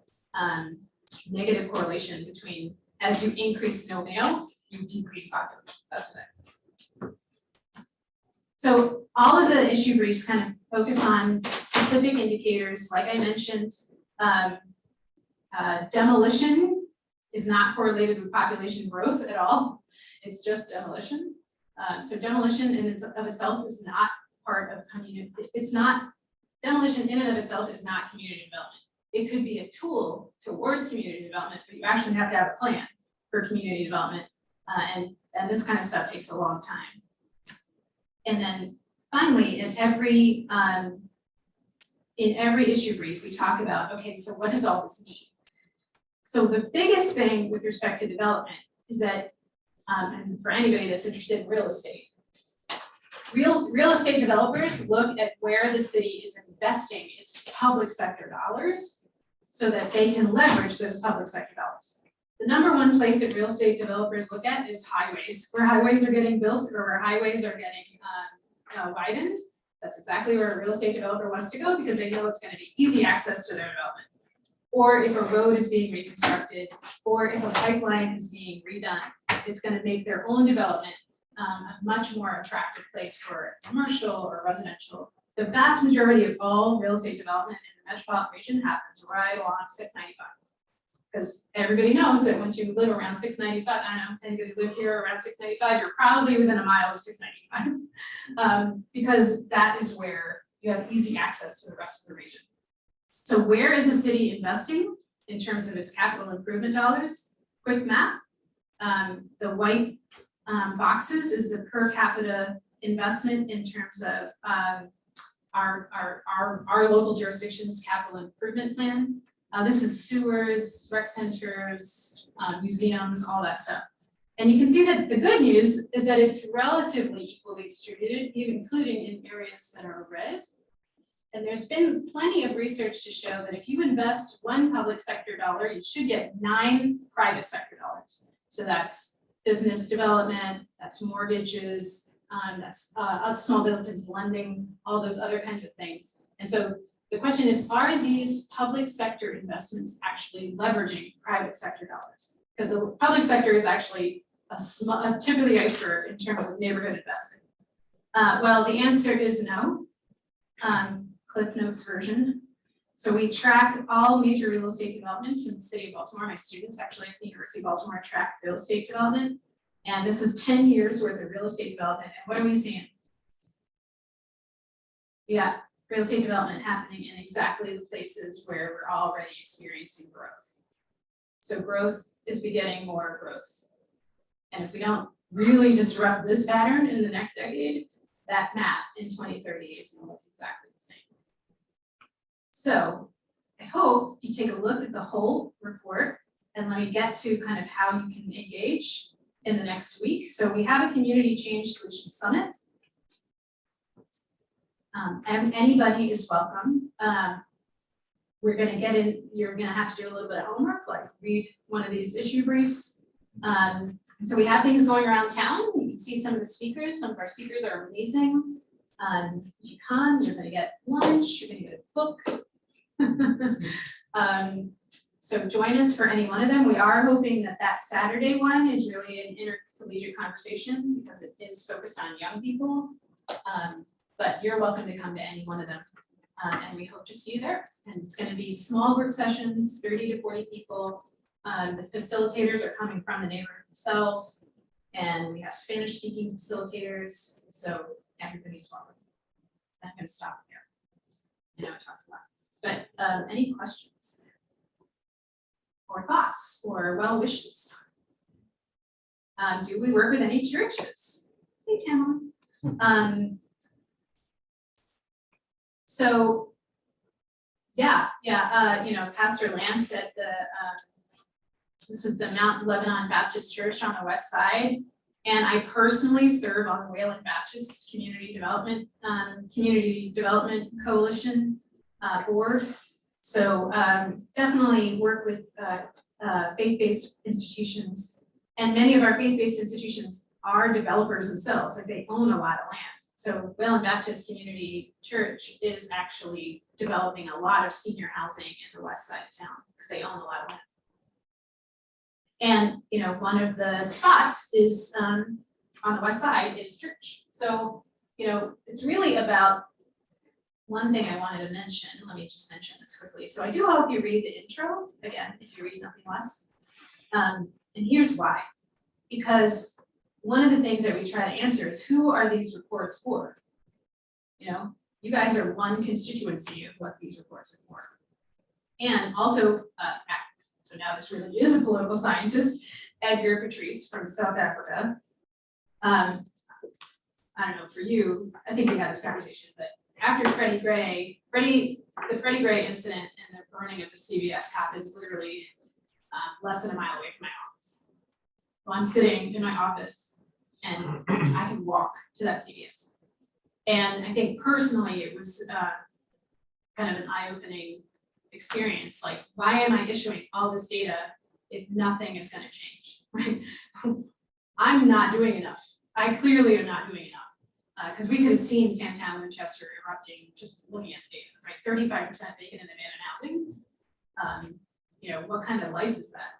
negative correlation between as you increase no mail, you decrease population. That's what that means. So all of the issue briefs kind of focus on specific indicators, like I mentioned. Demolition is not correlated with population growth at all. It's just demolition. So demolition in of itself is not part of community. Demolition in and of itself is not community development. It could be a tool towards community development, but you actually have to have a plan for community development. And this kind of stuff takes a long time. And then finally, in every issue brief, we talk about, okay, so what does all this mean? So the biggest thing with respect to development is that, and for anybody that's interested in real estate, real estate developers look at where the city is investing its public sector dollars so that they can leverage those public sector dollars. The number one place that real estate developers look at is highways, where highways are getting built or where highways are getting widened. That's exactly where a real estate developer wants to go because they know it's going to be easy access to their development. Or if a road is being reconstructed, or if a pipeline is being redone, it's going to make their own development a much more attractive place for commercial or residential. The vast majority of all real estate development in the metropolitan region happens right along 695. Because everybody knows that once you live around 695, I don't know if anybody live here around 695, you're probably within a mile of 695. Because that is where you have easy access to the rest of the region. So where is the city investing in terms of its capital improvement dollars? Quick map. The white boxes is the per capita investment in terms of our local jurisdiction's capital improvement plan. This is sewers, rec centers, museums, all that stuff. And you can see that the good news is that it's relatively equally distributed, even including in areas that are red. And there's been plenty of research to show that if you invest one public sector dollar, you should get 9 private sector dollars. So that's business development, that's mortgages, that's small business lending, all those other kinds of things. And so the question is, are these public sector investments actually leveraging private sector dollars? Because the public sector is actually a tip of the iceberg in terms of neighborhood investment. Well, the answer is no. Cliff Notes version. So we track all major real estate developments in the city of Baltimore. My students actually at the University of Baltimore track real estate development. And this is 10 years worth of real estate development, and what are we seeing? Yeah, real estate development happening in exactly the places where we're already experiencing growth. So growth is begetting more growth. And if we don't really disrupt this pattern in the next decade, that map in 2030 is going to look exactly the same. So I hope you take a look at the whole report and let me get to kind of how you can engage in the next week. So we have a Community Change Solution Summit. And anybody is welcome. We're gonna get in, you're gonna have to do a little bit of homework, like read one of these issue briefs. And so we have things going around town. You can see some of the speakers. Some of our speakers are amazing. If you come, you're gonna get lunch, you're gonna get a book. So join us for any one of them. We are hoping that that Saturday one is really an intercollegiate conversation because it is focused on young people. But you're welcome to come to any one of them. And we hope to see you there. And it's going to be small group sessions, 30 to 40 people. The facilitators are coming from the neighborhood themselves. And we have Spanish speaking facilitators. So everybody's welcome. I'm going to stop there. I know I talked a lot. But any questions? Or thoughts or well wishes? Do we work with any churches? Hey, Tamara. So, you know, Pastor Lance said this is the Mount Lebanon Baptist Church on the west side, and I personally serve on the Wayland Baptist Community Development Coalition board. So definitely work with faith-based institutions, and many of our faith-based institutions are developers themselves, like they own a lot of land. So Wayland Baptist Community Church is actually developing a lot of senior housing in the west side of town because they own a lot of land. And you know, one of the spots is on the west side is church. So you know, it's really about one thing I wanted to mention. Let me just mention this quickly. So I do hope you read the intro again, if you read nothing less. And here's why. Because one of the things that we try to answer is who are these reports for? You know, you guys are one constituency of what these reports are for. And also, so now this really is a political scientist, Edgar Patrice from South Africa. I don't know, for you, I think we had this conversation, but after the Freddie Gray incident and the burning of the CVS happened literally less than a mile away from my office. Well, I'm sitting in my office and I can walk to that CVS. And I think personally it was kind of an eye-opening experience. Like, why am I issuing all this data if nothing is going to change? Right? I'm not doing enough. I clearly am not doing enough. Because we could have seen Santana and Chester erupting just looking at the data, right? 35% vacant and abandoned housing. You know, what kind of life is that?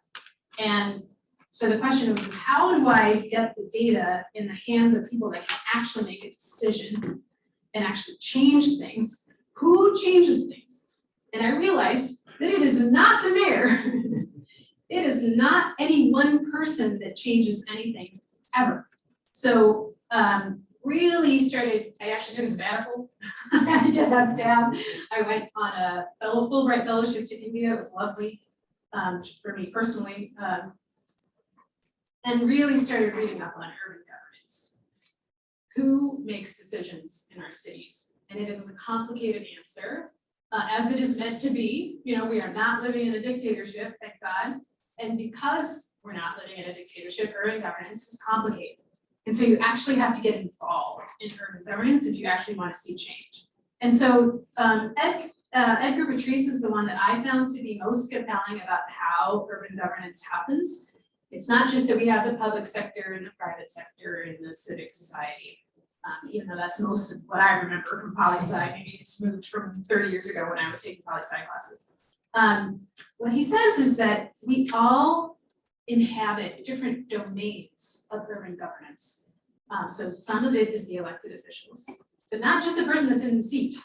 And so the question of how do I get the data in the hands of people that can actually make a decision and actually change things? Who changes things? And I realized that it is not the mayor. It is not any one person that changes anything ever. So really started, I actually took a sabbatical. I had to get out of town. I went on a Fulbright fellowship to India. It was lovely for me personally. And really started reading up on urban governance. Who makes decisions in our cities? And it is a complicated answer, as it is meant to be. You know, we are not living in a dictatorship, thank God. And because we're not living in a dictatorship, urban governance is complicated. And so you actually have to get involved in urban governance if you actually want to see change. And so Edgar Patrice is the one that I found to be most compelling about how urban governance happens. It's not just that we have the public sector and the private sector and the civic society, even though that's most of what I remember from poli-sci. Maybe it's moved from 30 years ago when I was taking poli-sci classes. What he says is that we all inhabit different domains of urban governance. So some of it is the elected officials, but not just the person that's in the seat,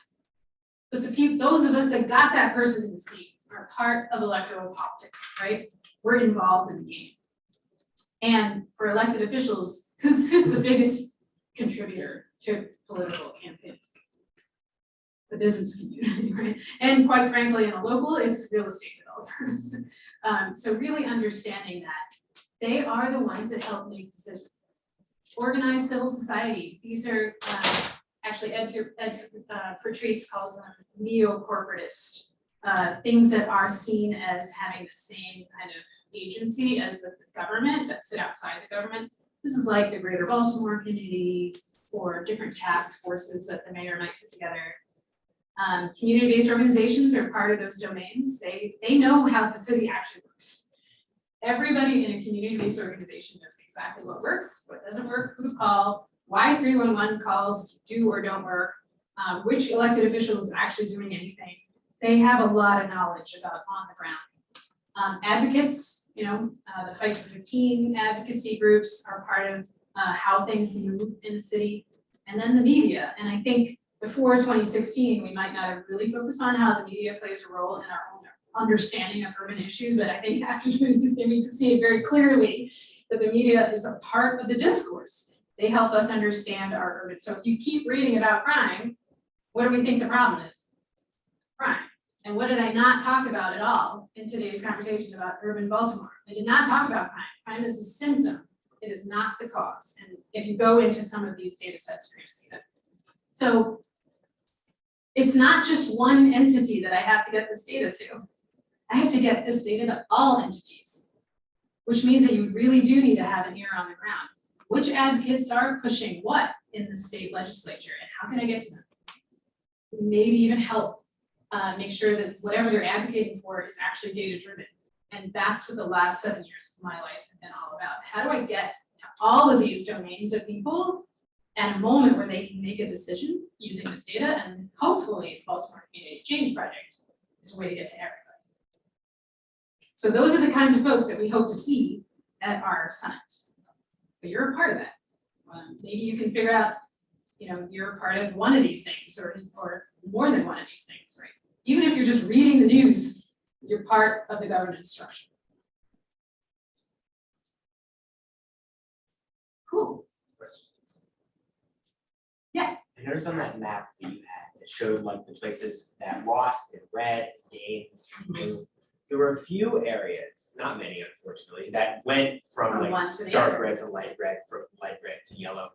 but the people, those of us that got that person in the seat are part of electoral politics, right? We're involved in the game. And for elected officials, who's the biggest contributor to political campaigns? The business community, right? And quite frankly, in a local, it's real estate developers. So really understanding that they are the ones that help make decisions. Organized civil society, these are actually Ed Patrice calls them neo-corporatist, things that are seen as having the same kind of agency as the government, that sit outside the government. This is like the Greater Baltimore Community or different task forces that the mayor might put together. Community-based organizations are part of those domains. They know how the city actually works. Everybody in a community-based organization knows exactly what works, what doesn't work, who to call, why 311 calls do or don't work, which elected official is actually doing anything. They have a lot of knowledge about on the ground. Advocates, the Fight for 15 advocacy groups are part of how things move in the city. And then the media, and I think before 2016, we might not have really focused on how the media plays a role in our own understanding of urban issues, but I think after 2016, we can see it very clearly that the media is a part of the discourse. They help us understand our urban. So if you keep reading about crime, what do we think the problem is? Crime. And what did I not talk about at all in today's conversation about urban Baltimore? I did not talk about crime. Crime is a symptom. It is not the cause. And if you go into some of these data sets, you're going to see that. So it's not just one entity that I have to get this data to. I have to get this data to all entities, which means that you really do need to have an ear on the ground. Which advocates are pushing what in the state legislature, and how can I get to them? Maybe even help make sure that whatever they're advocating for is actually data driven. And that's what the last 7 years of my life have been all about. How do I get to all of these domains of people at a moment where they can make a decision using this data, and hopefully Baltimore Community Change Project is a way to get to everybody. So those are the kinds of folks that we hope to see at our summit. But you're a part of that. Maybe you can figure out, you're a part of one of these things or more than one of these things, right? Even if you're just reading the news, you're part of the governance structure. Cool. Yeah. I noticed on that map that you had, it showed like the places that lost and red, gained, blue. There were a few areas, not many unfortunately, that went from like one to the dark other. red to light red, from light red to yellow.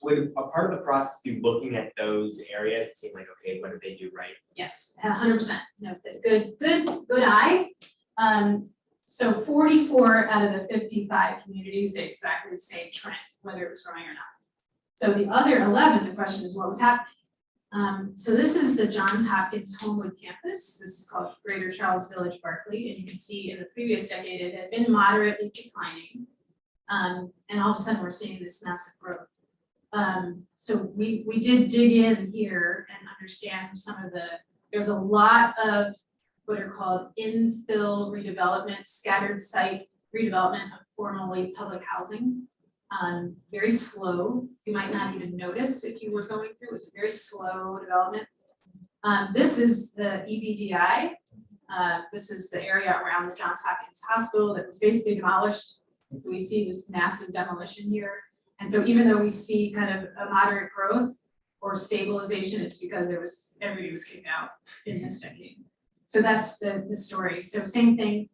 Would a part of the process be looking at those areas and seeing like, okay, what did they do right? Yes, 100%. No, good eye. So 44 out of the 55 communities did exactly the same trend, whether it was growing or not. So the other 11, the question is what was happening. So this is the Johns Hopkins Homewood campus. This is called Greater Charles Village, Berkeley, and you can see in the previous decade it had been moderately declining, and all of a sudden we're seeing this massive growth. So we did dig in here and understand some of there's a lot of what are called infill redevelopment, scattered site redevelopment of formerly public housing. Very slow. You might not even notice if you were going through. It was a very slow development. This is the EBDI. This is the area around the Johns Hopkins Hospital that was basically demolished. We see this massive demolition here. And so even though we see kind of a moderate growth or stabilization, it's because everybody was kicked out in this decade. So that's the story. So same thing.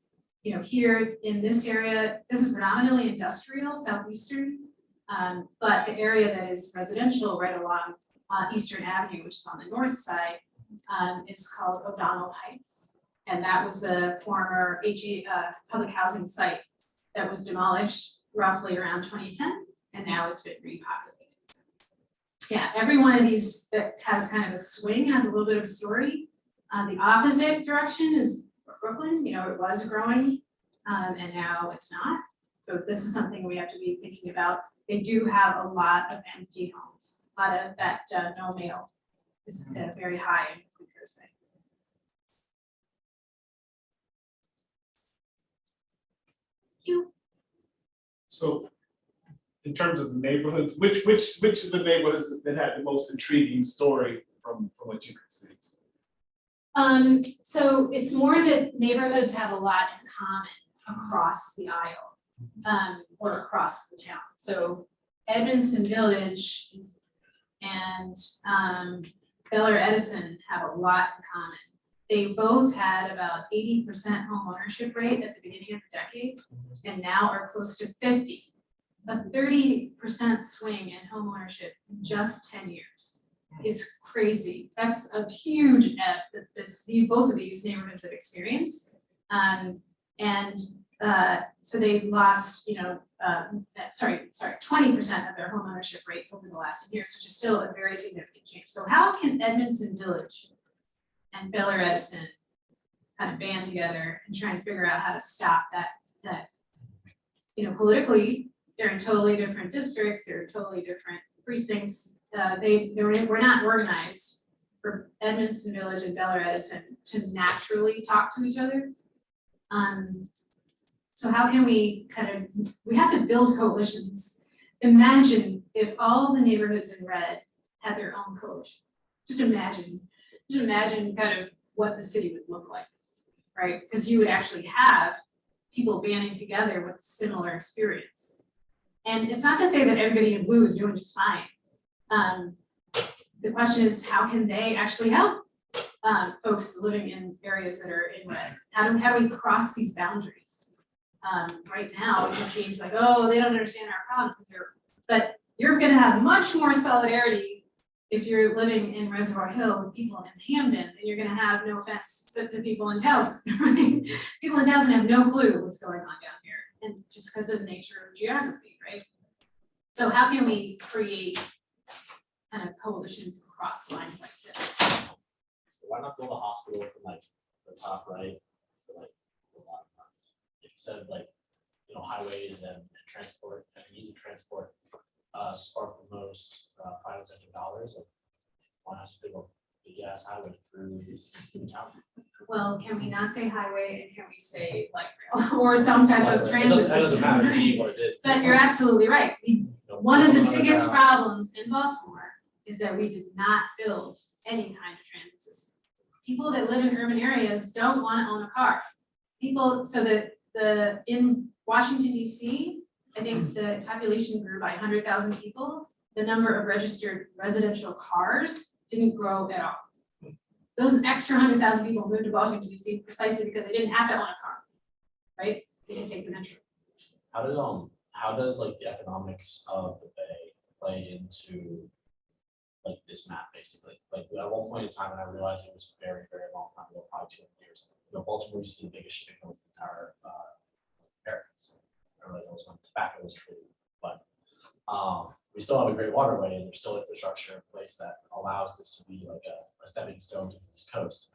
Here in this area, this is predominantly industrial, southeastern, but the area that is residential right along Eastern Avenue, which is on the north side, is called Abdominal Heights. And that was a former public housing site that was demolished roughly around 2010, and now it's been repopulated. Yeah, every one of these that has kind of a swing has a little bit of a story. The opposite direction is Brooklyn, it was growing, and now it's not. So this is something we have to be thinking about. They do have a lot of empty homes. A lot of that no mail is very high in Quaker's Bay. So in terms of the neighborhoods, which of the neighborhoods that had the most intriguing story from what you could see? So it's more that neighborhoods have a lot in common across the aisle. or across the town. So Edmondson Village and Baylor Edison have a lot in common. They both had about 80% home ownership rate at the beginning of the decade, and now are close to 50. A 30% swing in home ownership in just 10 years is crazy. That's a huge ebb that both of these neighborhoods have experienced. So they lost, 20% of their home ownership rate over the last 10 years, which is still a very significant change. So how can Edmondson Village and Baylor Edison kind of band together and try and figure out how to stop that, politically, they're in totally different districts, they're in totally different precincts. We're not organized for Edmondson Village and Baylor Edison to naturally talk to each other. So how can we we have to build coalitions. Imagine if all the neighborhoods in red had their own coalition. Just imagine kind of what the city would look like, right? Because you would actually have people banding together with similar experience. And it's not to say that everybody in blue is doing just fine. The question is, how can they actually help folks living in areas that are in red? How do we cross these boundaries? Right now, it just seems like, oh, they don't understand our problems. But you're going to have much more solidarity if you're living in Reservoir Hill with people in Hamden, and you're going to have, no offense to people in Towson, right? People in Towson have no clue what's going on down here, and just because of the nature of geography, right? So how can we create kind of coalitions across lines like this? Why not build a hospital from like the top right to like the bottom right? If you said like, highways and transport and ease of transport spark the most private sector dollars, like why not just build a big ass highway through this town? Well, can we not say highway, and can we say light rail or some type of transit It doesn't system? matter, Right? be what it is. But you're absolutely right. One of the biggest problems in Baltimore is that we did not build any kind of transit system. People that live in urban areas don't want to own a car. In Washington, D.C., I think the population grew by 100,000 people. The number of registered residential cars didn't grow at all. Those extra 100,000 people moved to Washington, D.C. precisely because they didn't have to own a car, right? They didn't take the metro. How does like the economics of the Bay play into like this map basically? Like at one point in time, and I realized it was very, very long time ago, probably 200 years. Baltimore used to be the biggest shipping node in the entire Americas. I realized that was when tobacco was treated, but we still have a great waterway, and there's still infrastructure in place that allows this to be like a stepping stone to the East Coast.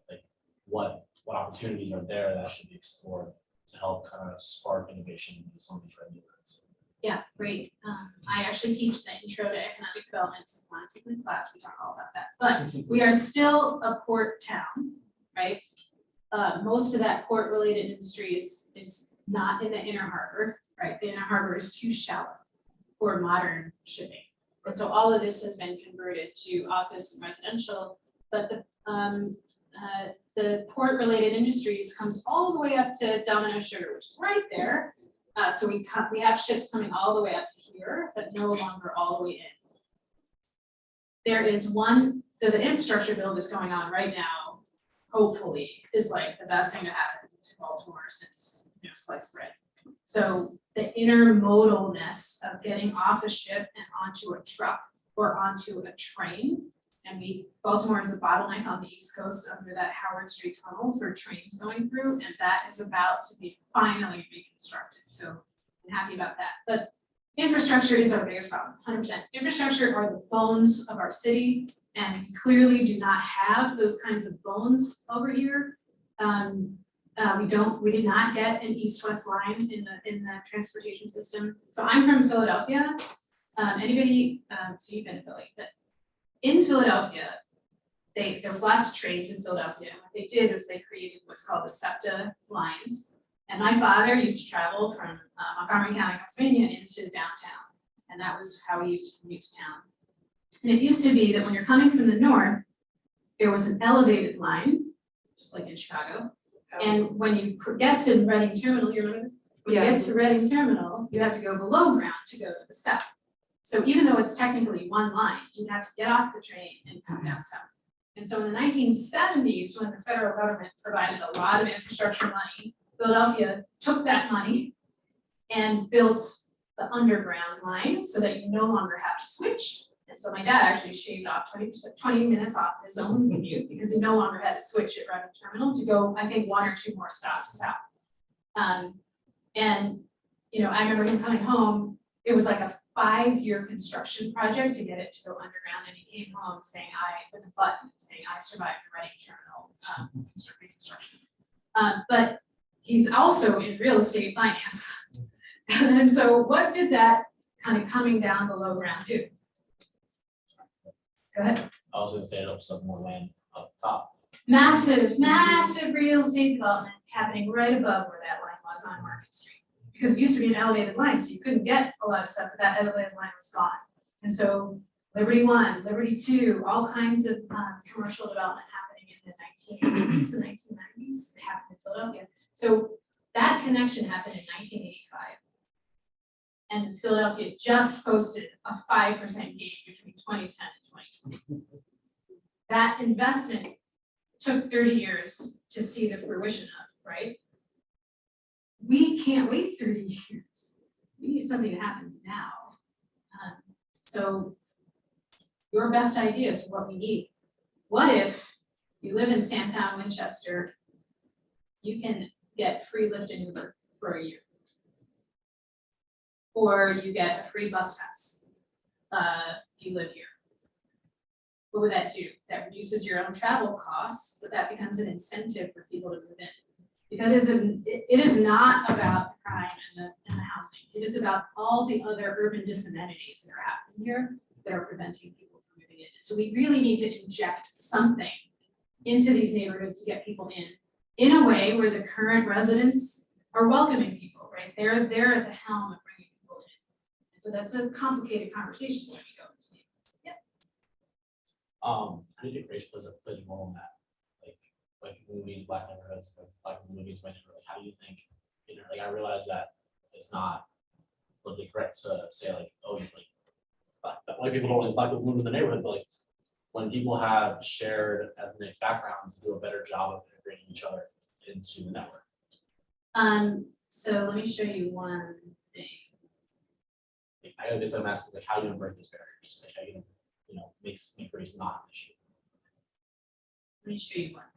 Like what opportunities are there that should be explored to help kind of spark innovation into some of these red neighborhoods? Yeah, great. I actually teach the intro to economic development, so if you want to take my class, we talk all about that. But we are still a port town, right? Most of that port-related industry is not in the inner harbor, right? The inner harbor is too shallow for modern shipping. And so all of this has been converted to office and residential, but the port-related industries comes all the way up to Domino Sugar, which is right there. So we have ships coming all the way up to here, but no longer all the way in. There is the infrastructure build that's going on right now, hopefully, is like the best thing to happen to Baltimore since sliced bread. So the intermodalness of getting off a ship and onto a truck or onto a train, and Baltimore is a bottleneck on the East Coast under that Howard Street tunnel for trains going through, and that is about to be finally reconstructed. So I'm happy about that. But infrastructure is our biggest problem, 100%. Infrastructure are the bones of our city, and we clearly do not have those kinds of bones over here. We did not get an east-west line in the transportation system. So I'm from Philadelphia. So you've been to Philly, but in Philadelphia, there was lots of trains in Philadelphia. And what they did was they created what's called the SEPTA lines. And my father used to travel from Montgomery County, Pennsylvania into downtown. And that was how he used to commute to town. And it used to be that when you're coming from the north, there was an elevated line, just like in Chicago. And when you get to Reading Terminal, you remember this? When you get to Reading Terminal, you have to go below ground to go to the south. So even though it's technically one line, you have to get off the train and come down south. And so in the 1970s, when the federal government provided a lot of infrastructure money, Philadelphia took that money and built the underground line so that you no longer have to switch. And so my dad actually shaved off 20 minutes off his own commute because he no longer had to switch at Reading Terminal to go, I think, 1 or 2 more stops south. And you know, I remember him coming home, it was like a 5-year construction project to get it to go underground, and he came home saying, with a button saying, I survived the Reading Terminal reconstruction. But he's also in real estate finance. And so what did that kind of coming down below ground do? Go ahead. I was gonna say it up some more land up top. Massive, massive real estate development happening right above where that line was on Market Street. Because it used to be an elevated line, so you couldn't get a lot of stuff, but that elevated line was gone. And so Liberty 1, Liberty 2, all kinds of commercial development happening in the 1980s and 1990s happened in Philadelphia. So that connection happened in 1985. And Philadelphia just posted a 5% gain between 2010 and 2020. That investment took 30 years to see the fruition of, right? We can't wait 30 years. We need something to happen now. So your best ideas are what we need. What if you live in Sandtown, Winchester, you can get free Lyft and Uber for a year? Or you get a free bus pass if you live here. What would that do? That reduces your own travel costs, but that becomes an incentive for people to move in. Because it is not about the crime and the housing. It is about all the other urban disamenities that are happening here that are preventing people from moving in. So we really need to inject something into these neighborhoods to get people in a way where the current residents are welcoming people, right? They're at the helm of bringing people in. And so that's a complicated conversation when we go into neighborhoods. Yeah. How do you think race plays a role in that? Like moving black neighborhoods, black moving to my neighborhood, how do you think, you know, like I realize that it's not politically correct to say like, oh, like white people don't like black people move in the neighborhood, but like when people have shared ethnic backgrounds, do a better job of integrating each other into the network. So let me show you one thing. Like, I guess I'm asking like how do you break those barriers? Like how you make race not an issue. Let me show you one thing.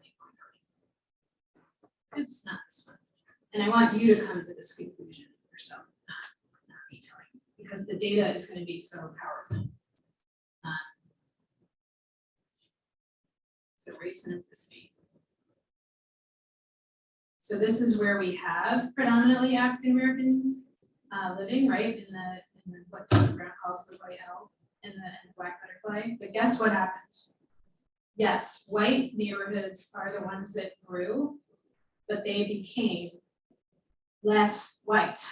Oops, not this one. And I want you to come to this conclusion yourself, not me telling you, because the data is going to be so powerful. So race and ethnicity. So this is where we have predominantly African Americans living, right, in the what Dr. Brown calls the white owl and the black butterfly. But guess what happens? Yes, white neighborhoods are the ones that grew, but they became less white.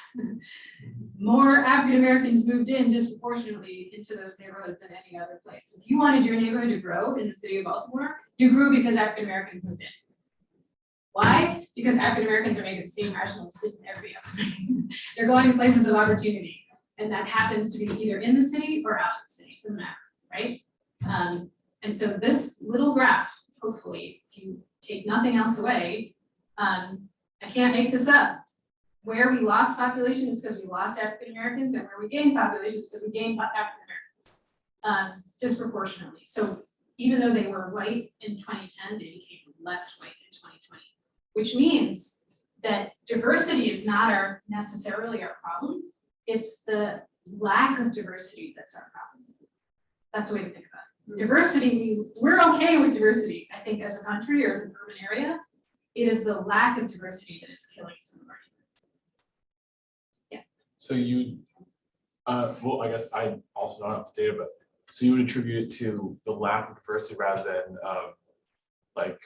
More African Americans moved in disproportionately into those neighborhoods than any other place. If you wanted your neighborhood to grow in the city of Baltimore, you grew because African Americans moved in. Why? Because African Americans are making the same rational decision everybody else. They're going to places of opportunity, and that happens to be either in the city or out of the city, doesn't matter, right? And so this little graph, hopefully, if you take nothing else away, I can't make this up. Where we lost population is because we lost African Americans, and where we gained population is because we gained African Americans disproportionately. So even though they were white in 2010, they became less white in 2020, which means that diversity is not necessarily our problem. It's the lack of diversity that's our problem. That's the way to think about it. Diversity, we're okay with diversity, I think, as a country or as an urban area. It is the lack of diversity that is killing some of our neighborhoods. Yeah. So you, well, I guess I also don't have the data, but so you would attribute it to the lack of diversity rather than like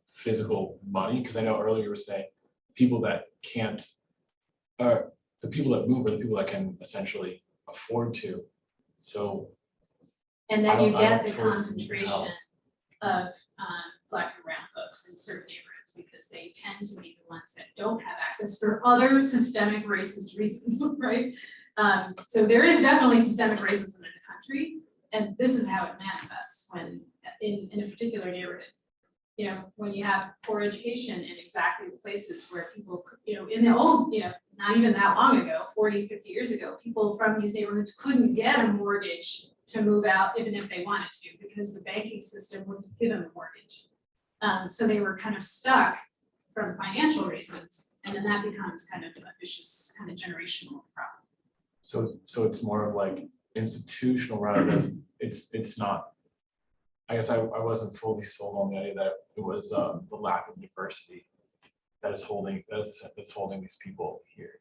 physical money? Because I know earlier you were saying people that can't, the people that move are the people that can essentially afford to. So. And then you get the foresee concentration of Black and brown folks in certain neighborhoods, neighborhoods because they tend to be the ones that don't have access for other systemic racist reasons, right? So there is definitely systemic racism in the country, and this is how it manifests when in a particular neighborhood. You know, when you have poor education in exactly the places where people, you know, in the old, you know, not even that long ago, 40, 50 years ago, people from these neighborhoods couldn't get a mortgage to move out even if they wanted to, because the banking system wouldn't give them a mortgage. So they were kind of stuck from financial reasons, and then that becomes kind of a vicious kind of generational problem. So it's more of like institutional rather than, it's not. I guess I wasn't fully sold on the idea that it was the lack of diversity that is holding, that's holding these people here.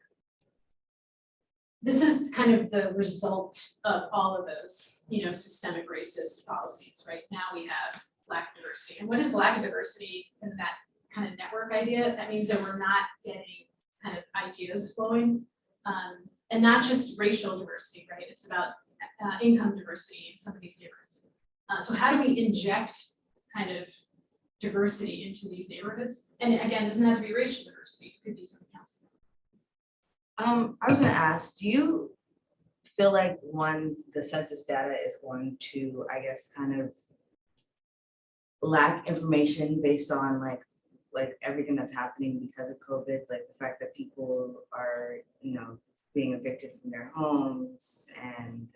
This is kind of the result of all of those, you know, systemic racist policies, right? Now we have lack of diversity. And what is lack of diversity in that kind of network idea? That means that we're not getting kind of ideas flowing, and not just racial diversity, right? It's about income diversity in some of these neighborhoods. So how do we inject kind of diversity into these neighborhoods? And again, it doesn't have to be racial diversity, it could be something else. I was gonna ask, do you feel like the census data is going to, I guess, kind of lack information based on like everything that's happening because of COVID, like the fact that people are, you know, being evicted from their homes and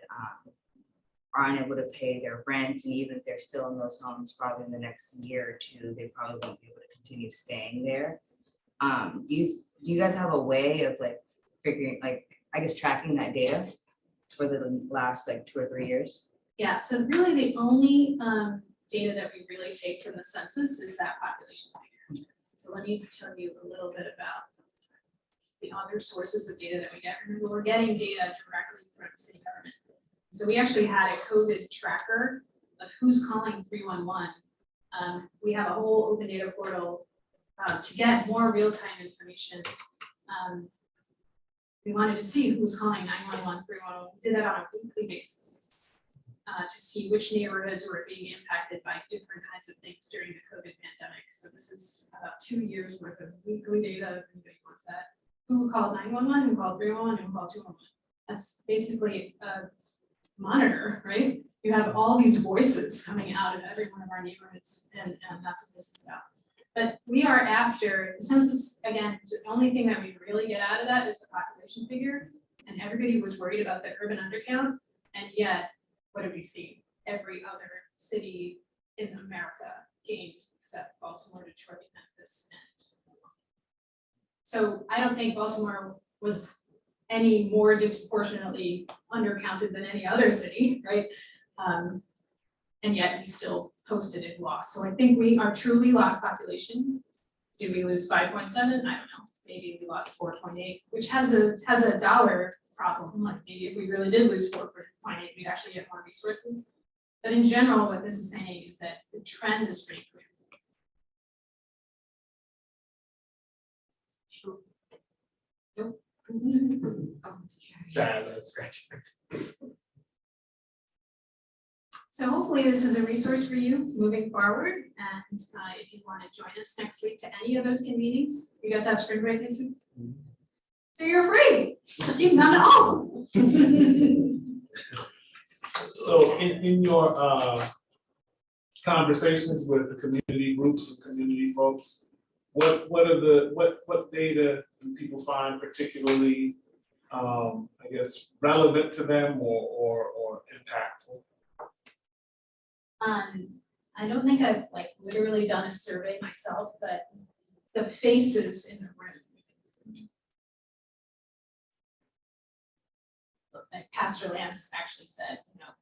are unable to pay their rent, and even if they're still in those homes, probably in the next year or two, they probably won't be able to continue staying there. Do you guys have a way of like figuring, like, I guess, tracking that data for the last like 2 or 3 years? Yeah, so really the only data that we really take from the census is that population figure. So let me tell you a little bit about the other sources of data that we get. Remember, we're getting data directly from the city government. So we actually had a COVID tracker of who's calling 311. We have a whole open data portal to get more real-time information. We wanted to see who's calling 911, 311. We did that on a weekly basis to see which neighborhoods were being impacted by different kinds of things during the COVID pandemic. So this is about 2 years worth of weekly data, if anybody wants that. Who called 911, who called 311, and who called 211. That's basically a monitor, right? You have all these voices coming out of every one of our neighborhoods, and that's what this is about. But we are after the census, again, the only thing that we really get out of that is the population figure, and everybody was worried about the urban undercount, and yet, what do we see? Every other city in America gained except Baltimore, Detroit, Memphis, and so I don't think Baltimore was any more disproportionately undercounted than any other city, right? And yet we still posted a loss. So I think we are truly lost population. Did we lose 5.7? I don't know. Maybe we lost 4.8, which has a dollar problem. Like maybe if we really did lose 4.8, we'd actually get more resources. But in general, what this is saying is that the trend is pretty clear. Sure. Nope. So hopefully this is a resource for you moving forward, and if you want to join us next week to any of those convenings, you guys have spring break next week? So you're free, you can come at all. So in your conversations with the community groups and community folks, what data do people find particularly I guess relevant to them or impactful? I don't think I've like literally done a survey myself, but the faces in the room. Like Pastor Lance actually said, you know,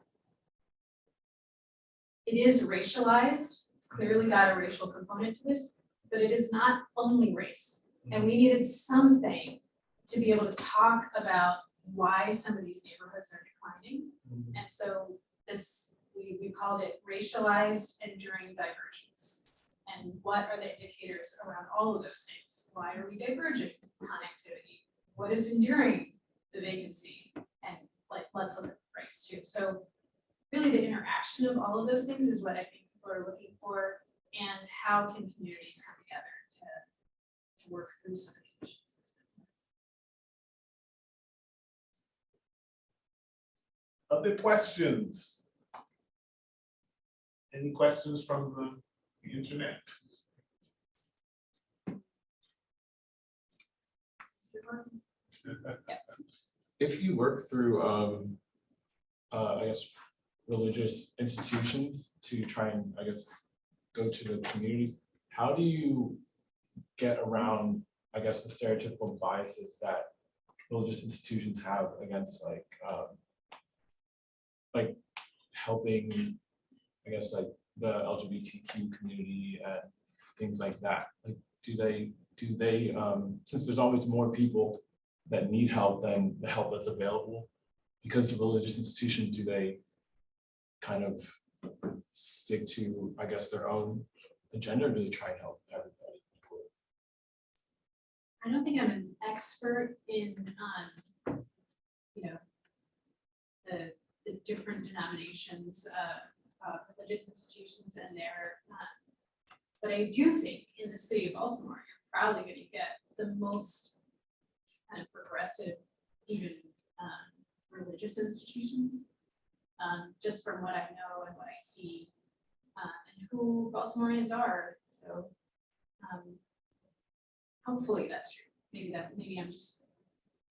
it is racialized. It's clearly got a racial component to this, but it is not only race. And we needed something to be able to talk about why some of these neighborhoods are declining. And so this, we called it racialized enduring divergence. And what are the indicators around all of those things? Why are we diverging? Connectivity. What is enduring the vacancy? And like, let's look at race too. So really the interaction of all of those things is what I think people are looking for, and how can communities come together work through some of these issues. Other questions? Any questions from the internet? If you work through, I guess, religious institutions to try and, I guess, go to the communities, how do you get around, I guess, the stereotypical biases that religious institutions have against like helping, I guess, like the LGBTQ community and things like that? Like, do they, since there's always more people that need help than the help that's available, because of religious institutions, do they kind of stick to, I guess, their own agenda, or do they try and help everybody? I don't think I'm an expert in, you know, the different denominations of religious institutions and their, but I do think in the city of Baltimore, you're probably going to get the most kind of progressive, even religious institutions, just from what I know and what I see, and who Baltimoreans are. So hopefully that's true. Maybe I'm just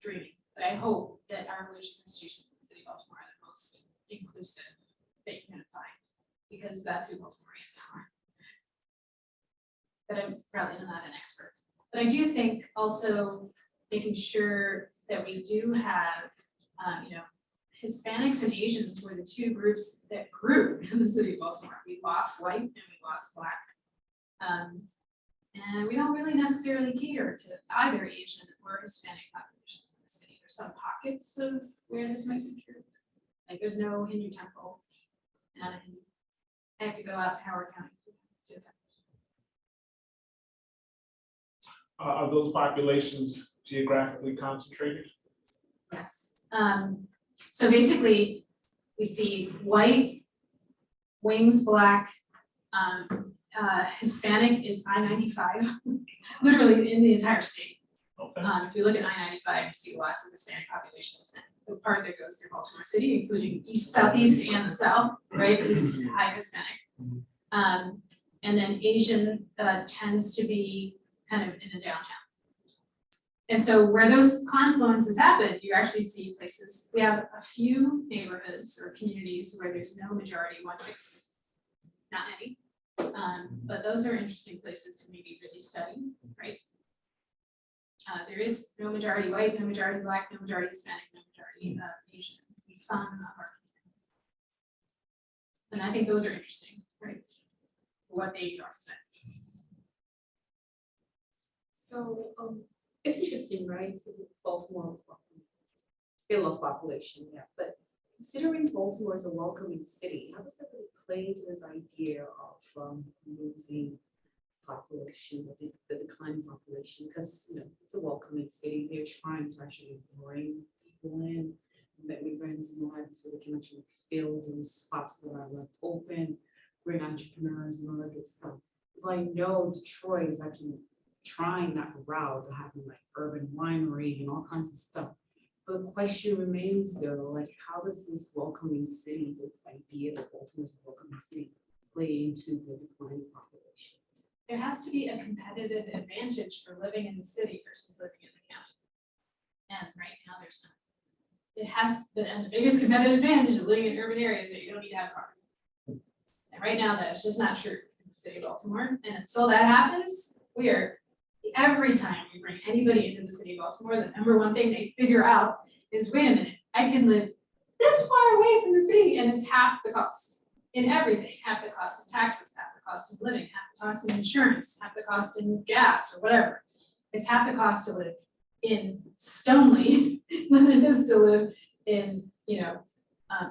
dreaming, but I hope that our religious institutions in the city of Baltimore are the most inclusive that you're gonna find, because that's who Baltimoreans are. But I'm probably not an expert. But I do think also making sure that we do have, you know, Hispanics and Asians were the two groups that grew in the city of Baltimore. We lost white and we lost black. And we don't really necessarily cater to either Asian or Hispanic populations in the city. There's some pockets of where this might be true. Like there's no Hindu temple, and I'm a Hindu. I have to go out to Howard County to attend. Are those populations geographically concentrated? Yes. So basically, we see white, wings black, Hispanic is I-95, literally in the entire state. Okay. If you look at I-95, you see lots of Hispanic populations, and the part that goes through Baltimore City, including east, southeast, and the south, right, is high Hispanic. And then Asian tends to be kind of in the downtown. And so where those confluences happen, you actually see places, we have a few neighborhoods or communities where there's no majority one race, not many. But those are interesting places to maybe really study, right? There is no majority white, no majority black, no majority Hispanic, no majority Asian. Some of our communities. And I think those are interesting, right? What they represent. So it's interesting, right? So Baltimore, they lost population, yeah. But considering Baltimore as a welcoming city, how does that really play into this idea of losing population, the declining population? Because you know it's a welcoming city. They're trying to actually bring people in, immigrants and all that, so they can actually fill those spots that are left open, bring entrepreneurs and all that good stuff. Because I know Detroit is actually trying that route of having like urban winery and all kinds of stuff. But the question remains though, like how does this welcoming city, this idea that Baltimore is a welcoming city, play into the declining population? There has to be a competitive advantage for living in the city versus living in the county. And right now there's not. It has the biggest competitive advantage of living in urban areas that you don't need to have a car. And right now that's just not true in the city of Baltimore. And until that happens, we are, every time we bring anybody into the city of Baltimore, the number one thing they figure out is, wait a minute, I can live this far away from the city and it's half the cost in everything, half the cost of taxes, half the cost of living, half the cost of insurance, half the cost in gas or whatever. It's half the cost to live in Stoneleigh than it is to live in, you know,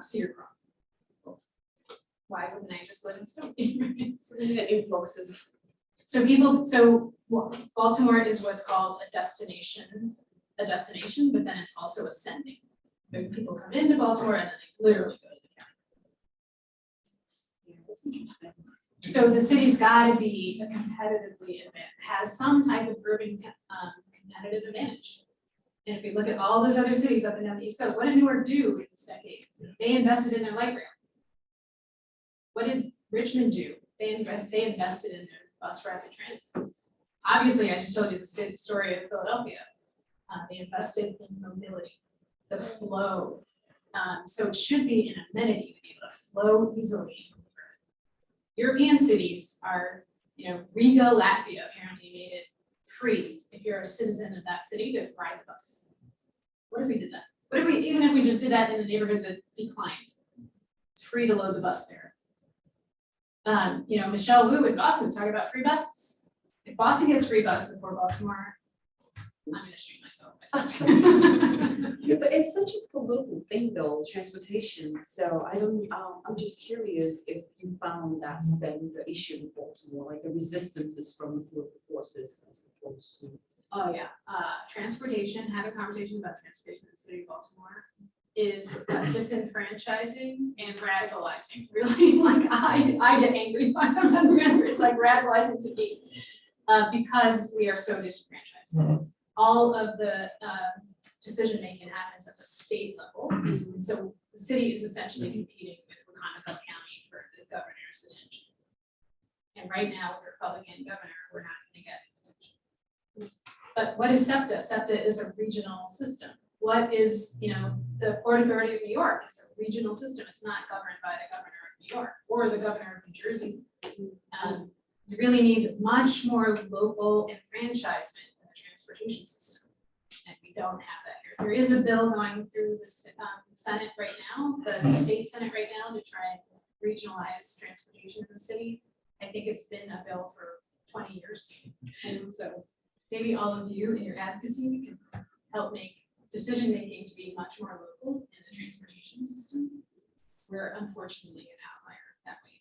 Cedar Grove. Why wouldn't I just live in Stoneleigh? So maybe the influx of So Baltimore is what's called a destination, but then it's also ascending. People come into Baltimore and then they literally go to the county. yeah, that's interesting. So the city's gotta be competitively advanced, has some type of urban competitive advantage. And if we look at all those other cities up and down the East Coast, what did Newark do in this decade? They invested in their light rail. What did Richmond do? They invested in their bus rapid transit. Obviously, I just told you the story of Philadelphia. They invested in mobility, the flow. So it should be an amenity to be able to flow easily. European cities are, Riga, Latvia apparently made it free if you're a citizen of that city to ride the bus. What if we did that? What if we, even if we just did that in the neighborhoods that declined? It's free to load the bus there. Michelle Wu in Boston was talking about free buses. If Boston gets free bus before Baltimore, I'm gonna shoot myself. Yeah, but it's such a political thing though, transportation, so I'm just curious if you found that's been the issue in Baltimore, like the resistance is from political forces as opposed to. Oh, yeah, transportation, having conversations about transportation in the city of Baltimore is disenfranchising and radicalizing, really, like I get angry by them, it's like radicalizing to me, because we are so disenfranchised. All of the decision-making happens at the state level, so the city is essentially competing with Wacomico County for the governor's attention. And right now, with the Republican governor, we're not gonna get attention. But what is SEPTA? SEPTA is a regional system. What is, the Port Authority of New York is a regional system. It's not governed by the governor of New York or the governor of New Jersey. You really need much more local enfranchisement in the transportation system. And we don't have that here. There is a bill going through the Senate right now, the state Senate right now, to try and regionalize transportation in the city. I think it's been a bill for 20 years. And so maybe all of you in your advocacy can help make decision-making to be much more local in the transportation system. We're unfortunately an outlier that way.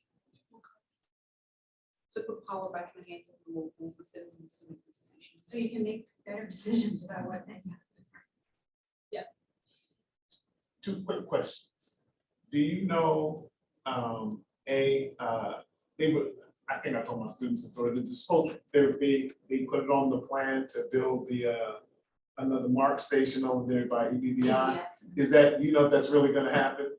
To put power back in the hands of the locals, the citizens to make decisions. So you can make better decisions about what things happen. Two quick questions. Do you know, they were, I think I told my students the story, that they put it on the plan to build the, another MARC station over there by EBBI. Yeah. Is that, if that's really gonna happen?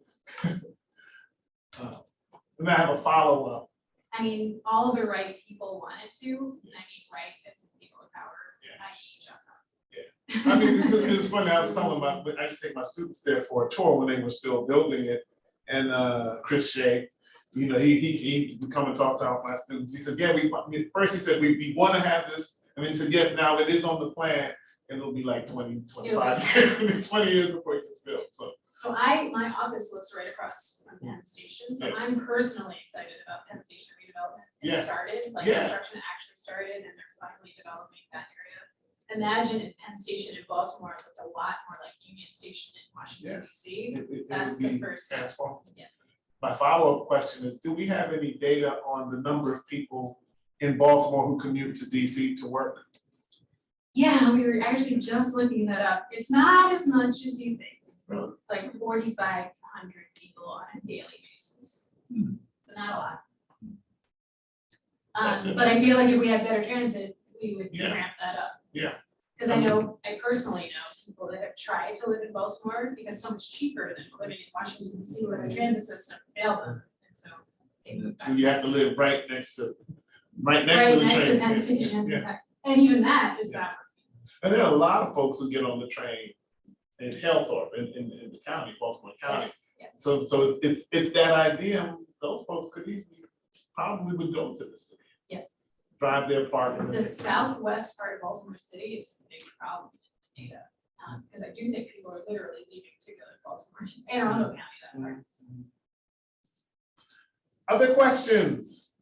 And I have a follow-up. I mean, all the right people wanted to, and I mean, right, as people of power, i.e. John Hopkins. I mean, because it's funny, I was telling them, I used to take my students there for a tour when they were still building it. And Chris Shea, he would come and talk to all my students. He said, yeah, first he said, we want to have this. And then he said, yes, now it is on the plan. And it'll be like 20, 25 years, 20 years before it gets built, so. So my office looks right across from Penn Station, so I'm personally excited about Penn Station redevelopment. It Yeah. started, Yeah. construction actually started, and they're finally developing that area. Imagine if Penn Station in Baltimore looked a lot more like Union Station in Washington DC. It That's would the be first step. transformative. Yeah. My follow-up question is, do we have any data on the number of people in Baltimore who commute to DC to work? Yeah, we were actually just looking that up. It's not as much as you think. Really? It's like 4,500 people on a daily basis. So not a lot. That's But I feel like if we had better transit, we would Yeah. ramp that up. Yeah. Because I personally know people that have tried to live in Baltimore because it's so much cheaper than living in Washington DC where the transit system failed them. And so they moved back. So you have to live right next to Right the next to train. Penn Station. Yeah. And even that is Yeah. not. And there are a lot of folks who get on the train in Hillthorpe, in the county, Baltimore County. Yes. So it's that idea, those folks could easily, probably would go to the city. Yeah. Drive their park. The southwest part of Baltimore City is a big problem with data. Because I do think people are literally leaving to go to Baltimore, Anne Arundel County, that part. Other questions?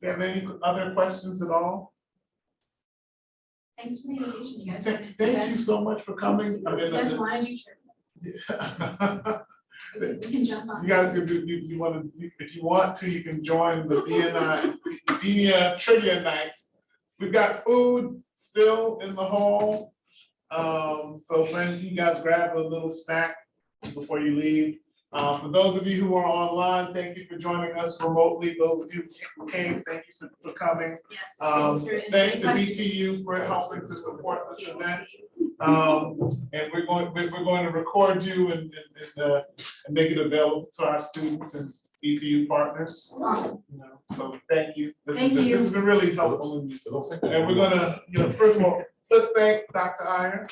Do you have any other questions at all? Thanks for the invitation, you guys. Thank you so much for coming. I mean, You guys wanted you to, we can jump on. you guys can do, if you want to, you can join the BNI Trivia Night. We've got food still in the hall. So when you guys grab a little snack before you leave, For those of you who are online, thank you for joining us remotely. Those of you who came, thank you for coming. Yes, Thanks to questions. BTU for helping to support this event. And we're going to record you and make it available to our students and BTU partners. You know, so thank you. This has been really helpful. It looks like. And we're gonna, first of all, let's thank Dr. Iyer.